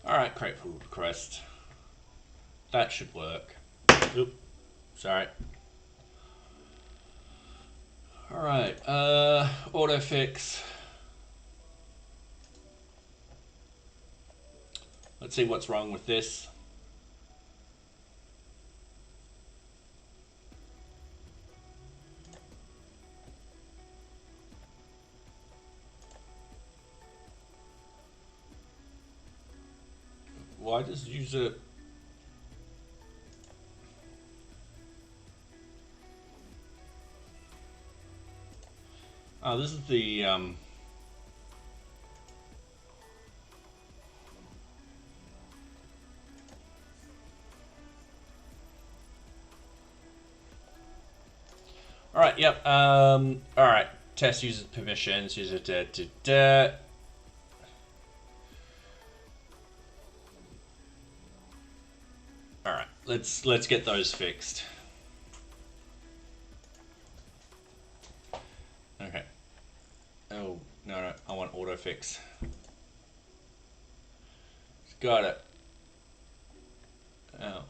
Alright, create pull request. That should work. Oop. Sorry. Alright, auto fix. Let's see what's wrong with this. Why does user... Oh, this is the... Alright, yep. Alright, test user permissions, user Alright, let's get those fixed. Okay. Oh, no, I want auto fix. Got it. Oh.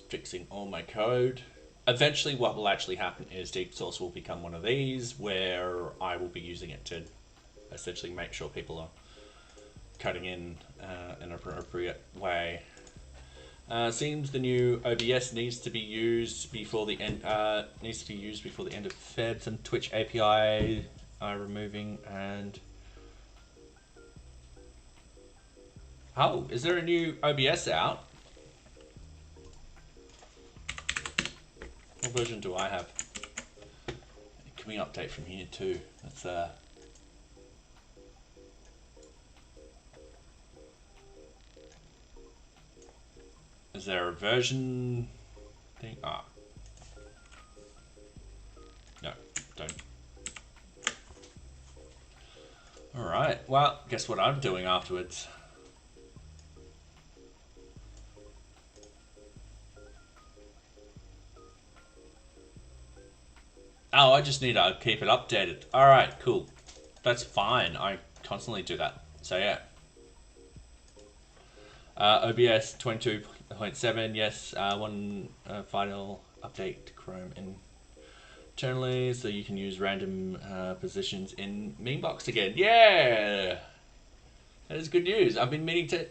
Fixing all my code. Eventually what will actually happen is deep source will become one of these where I will be using it to essentially make sure people are cutting in an appropriate way. Seems the new OBS needs to be used before the end of Feb. Some Twitch API are removing and oh, is there a new OBS out? What version do I have? Can we update from here too? That's is there a version thing? Ah. don't. Alright, well, guess what I'm doing afterwards? Oh, I just need to keep it updated. Alright, cool. That's fine. I constantly do that. So yeah. OBS 22.7, yes. One final update to Chrome internally, so you can use random positions in Memebox again. Yeah! That is good news. I've been meaning to...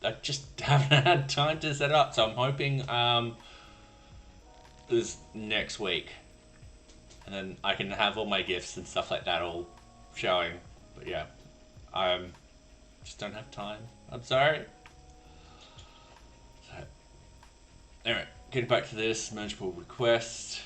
I just haven't had time to set it up, so I'm hoping this next week. And then I can have all my gifts and stuff like that all showing. But yeah, I just don't have time. I'm sorry. So, anyway, getting back to this, merge pull request.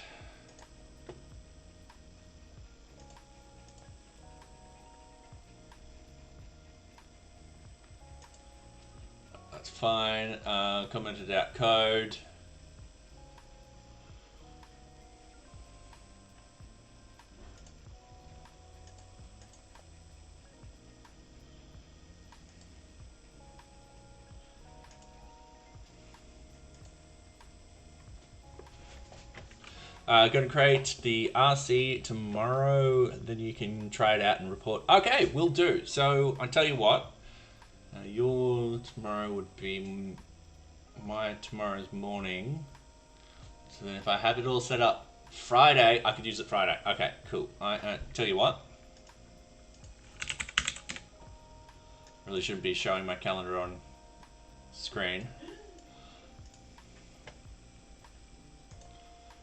That's fine. Commented out code. Going to create the RC tomorrow, then you can try it out and report. Okay, will do. So, I tell you what, your tomorrow would be my tomorrow's morning. So then if I have it all set up Friday, I could use it Friday. Okay, cool. I tell you what, really shouldn't be showing my calendar on screen,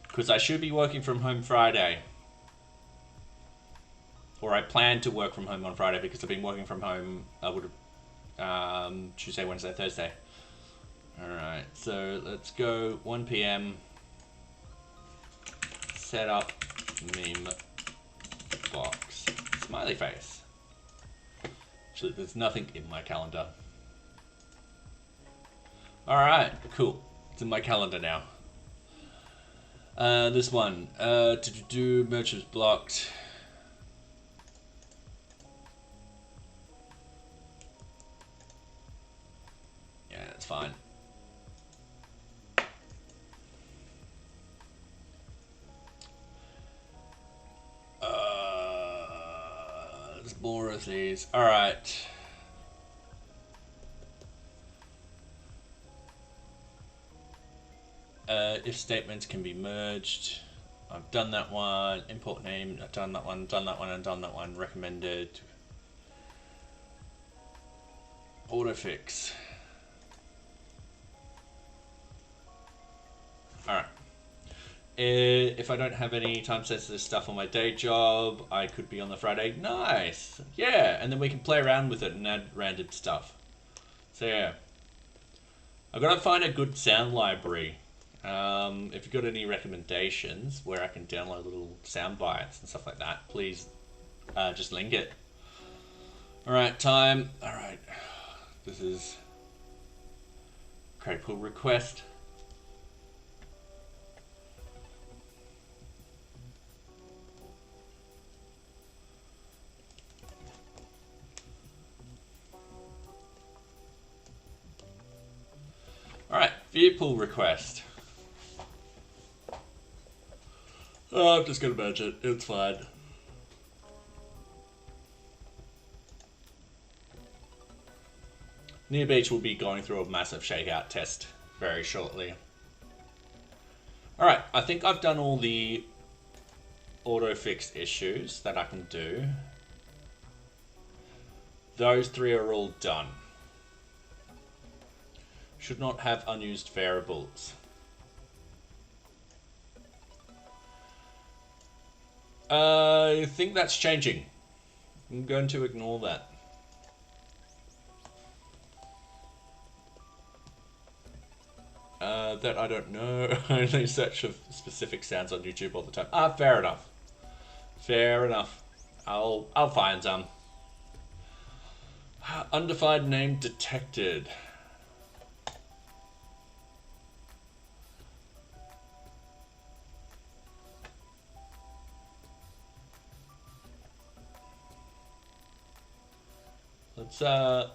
because I should be working from home Friday. Or I plan to work from home on Friday because I've been working from home, I would have, Tuesday, Wednesday, Thursday. Alright, so let's go 1 PM. Set up meme box. Smiley face. Actually, there's nothing in my calendar. Alright, cool. It's in my calendar now. This one, merch is blocked. Yeah, that's fine. There's more of these. Alright. If statements can be merged. I've done that one. Import name, I've done that one, done that one, and done that one. Recommended. Autofix. Alright. If I don't have any time sensitive stuff on my day job, I could be on the Friday. Nice! Yeah, and then we can play around with it and add random stuff. So yeah. I've got to find a good sound library. If you've got any recommendations where I can download little sound bites and stuff like that, please just link it. Alright, time. Alright. This is create pull request. Alright, view pull request. Oh, I'm just gonna merge it, it's fine. Near Beach will be going through a massive shakeout test very shortly. Alright, I think I've done all the auto fix issues that I can do. Those three are all done. Should not have unused variables. I think that's changing. I'm going to ignore that. That I don't know. I only search for specific sounds on YouTube all the time. Ah, fair enough. Fair enough. I'll find some. Undefined name detected. let's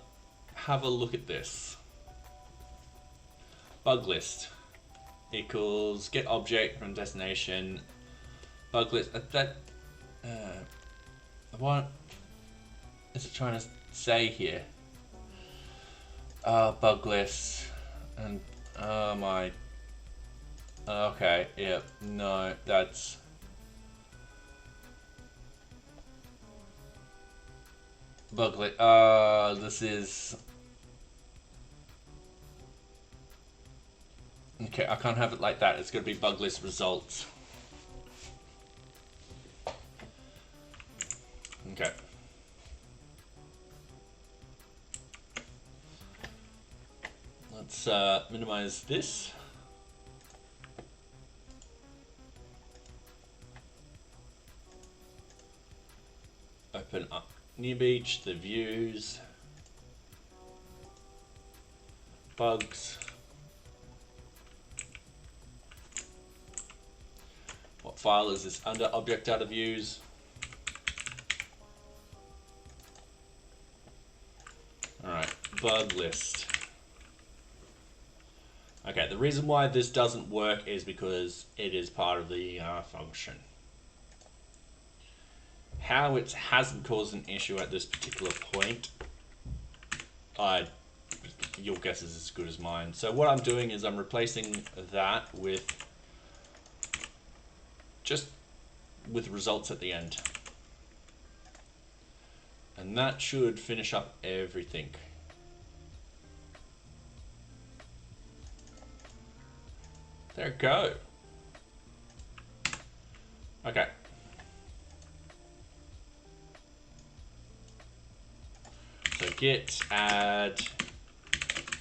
have a look at this. Bug list equals get object from destination. Bug list. What is it trying to say here? Bug list and my. Okay, yeah, no, that's. Bug list. This is. Okay, I can't have it like that. It's going to be bug list results. Okay. Let's minimize this. Open up New Beach, the views, bugs. What file is this under? Object data views. Alright, bug list. Okay, the reason why this doesn't work is because it is part of the function. How it hasn't caused an issue at this particular point, your guess is as good as mine. So what I'm doing is I'm replacing that with just with results at the end. And that should finish up everything. There we go. Okay. So git add,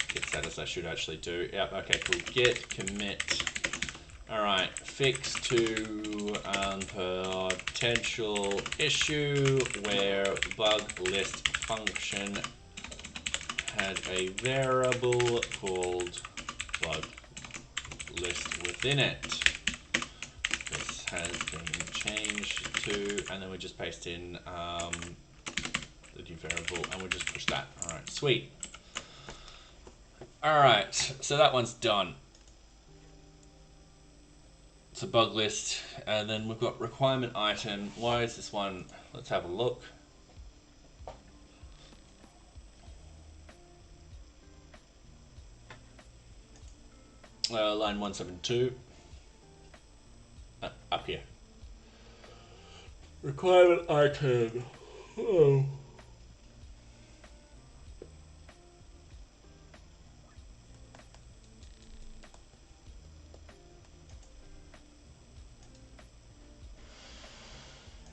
git status I should actually do. Yep, okay, cool. Git commit. Alright, fix to potential issue where bug list function had a variable called bug list within it. This has been changed to, and then we just paste in the new variable and we'll just push that. Alright, sweet. Alright, so that one's done. It's a bug list, and then we've got requirement item. Why is this one? Let's have a look. Line 172. Up here. Requirement item. Oh.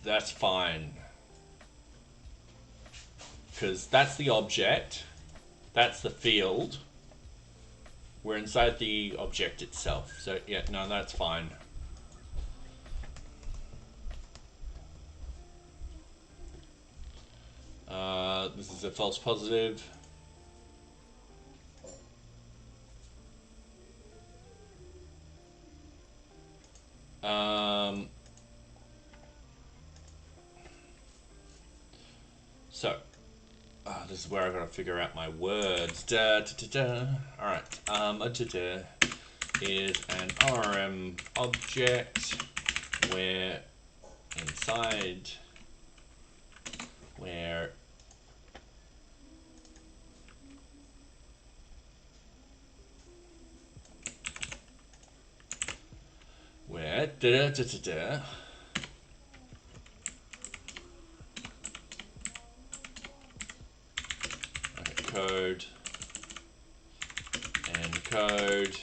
That's fine. Because that's the object. That's the field. We're inside the object itself. So yeah, no, that's fine. This is a false positive. So, this is where I've got to figure out my words. Alright, is an ORM object where inside where code and code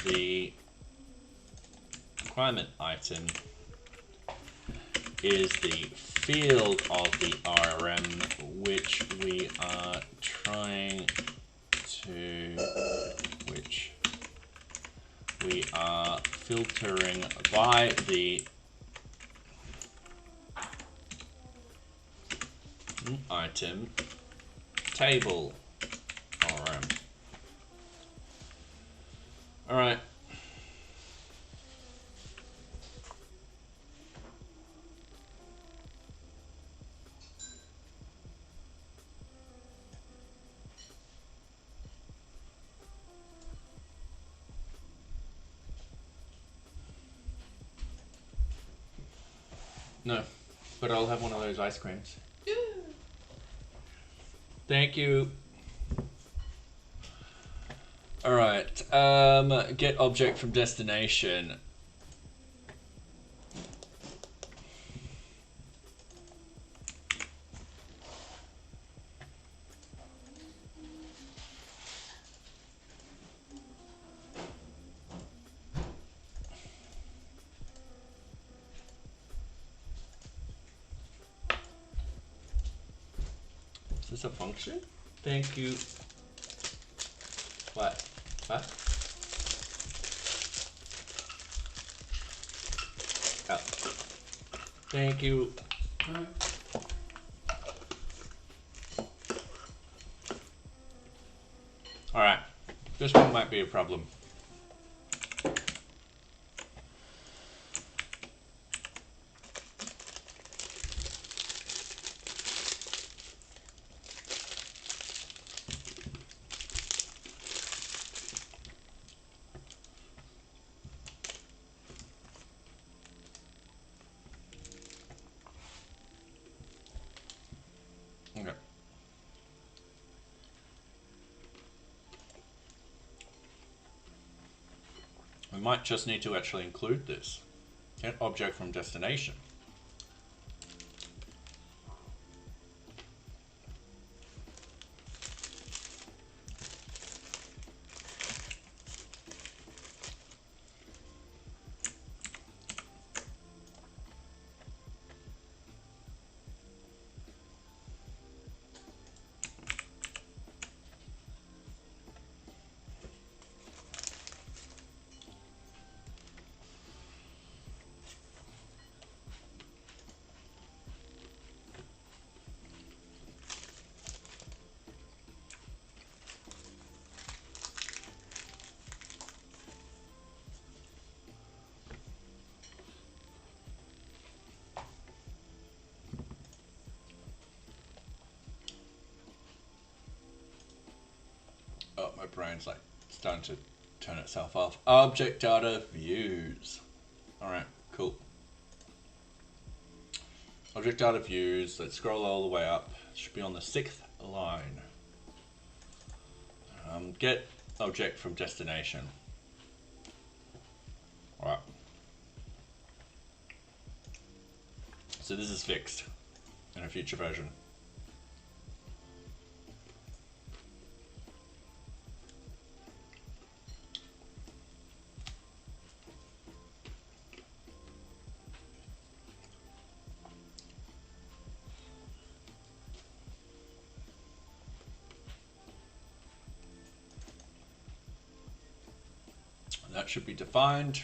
the requirement item is the field of the ORM which we are trying to we are filtering by the item table ORM. All right. No, but I'll have one of those ice creams. Thank you. All right. Get object from destination. Is this a function? Thank you. What? What? Oh. Thank you. Alright. This one might be a problem. Okay. We might just need to actually include this. Get object from destination. Oh, my brain's like starting to turn itself off. Object data views. Alright, cool. Object data views. Let's scroll all the way up. It should be on the 6th line. Get object from destination. Alright. So this is fixed in a future version. That should be defined.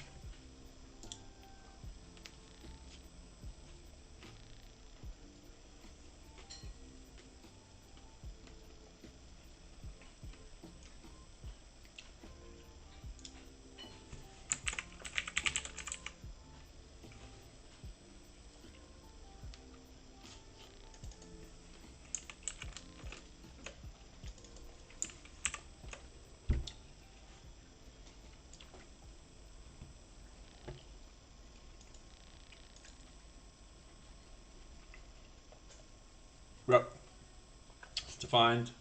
Yep. It's defined.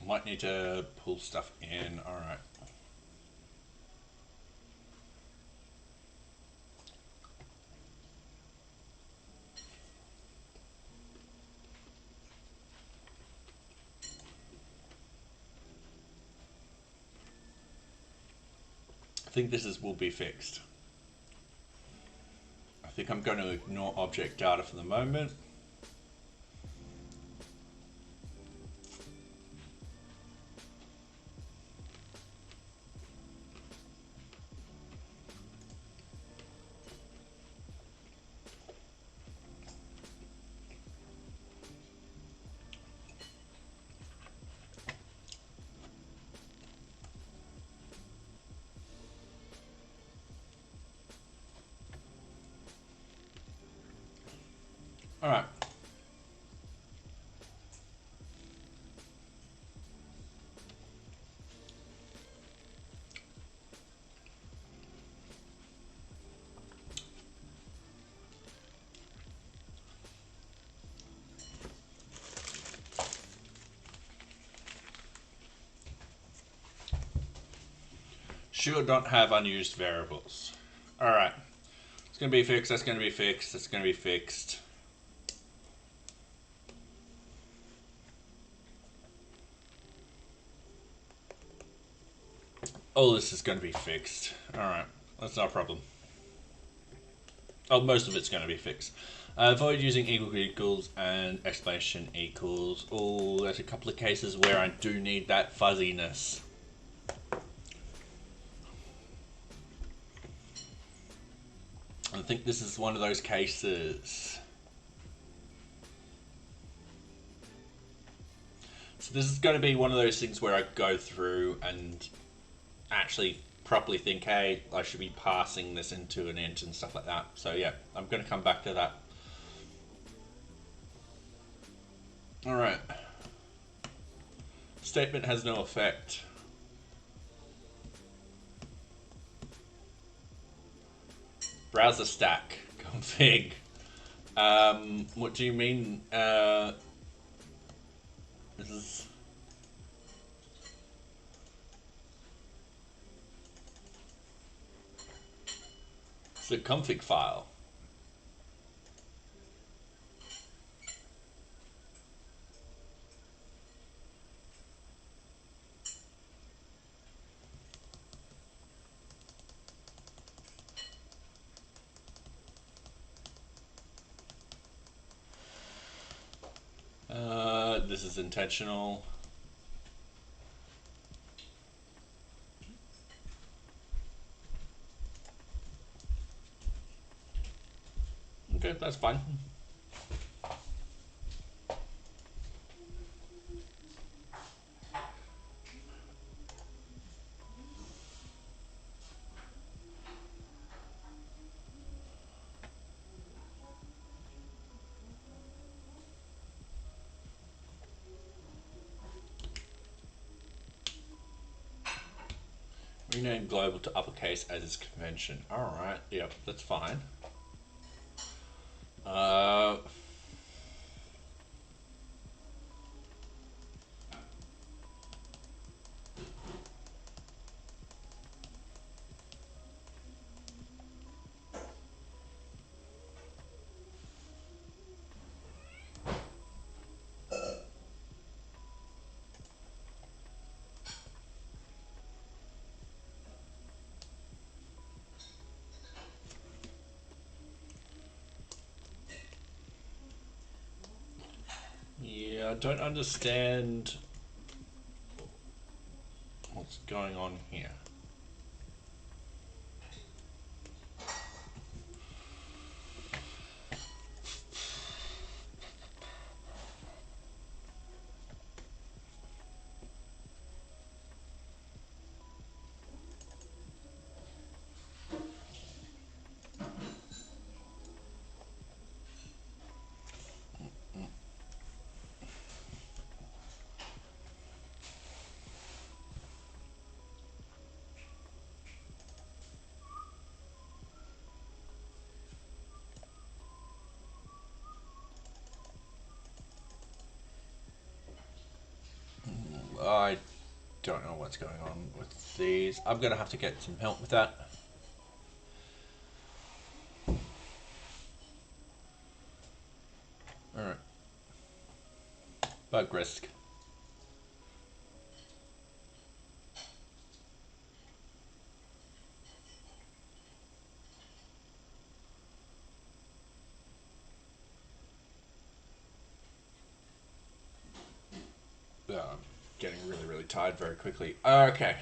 Might need to pull stuff in. Alright. I think will be fixed. I think I'm going to ignore object data for the moment. Alright. Should not have unused variables. Alright. It's going to be fixed, that's going to be fixed, that's going to be fixed. All this is going to be fixed. Alright, that's not a problem. Oh, most of it's going to be fixed. Avoid using equals and exclamation equals. Oh, there's a couple of cases where I do need that fuzziness. I think this is one of those cases. So this is going to be one of those things where I go through and actually properly think, hey, I should be passing this into an int and stuff like that. So yeah, I'm going to come back to that. Alright. Statement has no effect. Browser stack config. What do you mean? This is... It's a config file. This is intentional. Okay, that's fine. Rename global to uppercase as is convention. Alright, yep, that's fine. Yeah, I don't understand what's going on here. I don't know what's going on with these. I'm going to have to get some help with that. Alright. Bug risk. I'm getting really tired very quickly. Okay.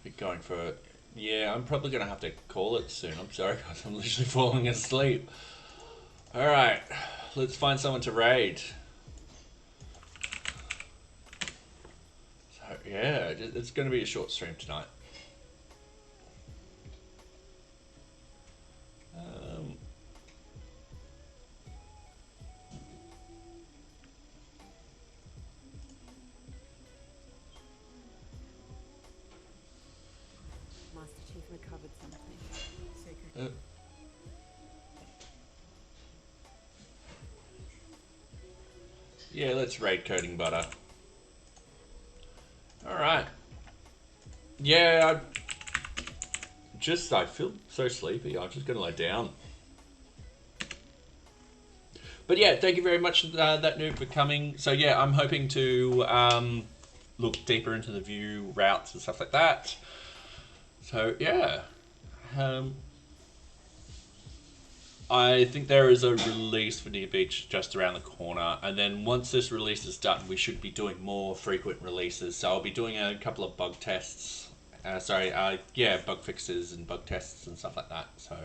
Be going for... Yeah, I'm probably going to have to call it soon. I'm sorry, guys. I'm literally falling asleep. Alright. Let's find someone to raid. So, yeah, it's going to be a short stream tonight. Master Chief recovered something. Sacred. Yeah, let's raid coding butter. Alright. yeah, I feel so sleepy. I'm just gonna lay down. But yeah, thank you very much, that noob, for coming. So yeah, I'm hoping to look deeper into the Vue routes and stuff like that. So yeah, I think there is a release for Near Beach just around the corner, and then once this release is done, we should be doing more frequent releases. So I'll be doing a couple of bug tests. Bug fixes and bug tests and stuff like that. So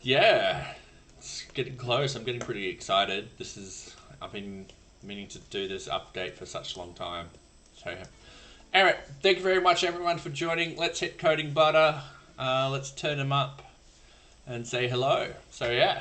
yeah, it's getting close. I'm getting pretty excited. I've been meaning to do this update for such a long time. So anyway, thank you very much everyone for joining. Let's hit coding butter. Let's turn them up and say hello. So yeah.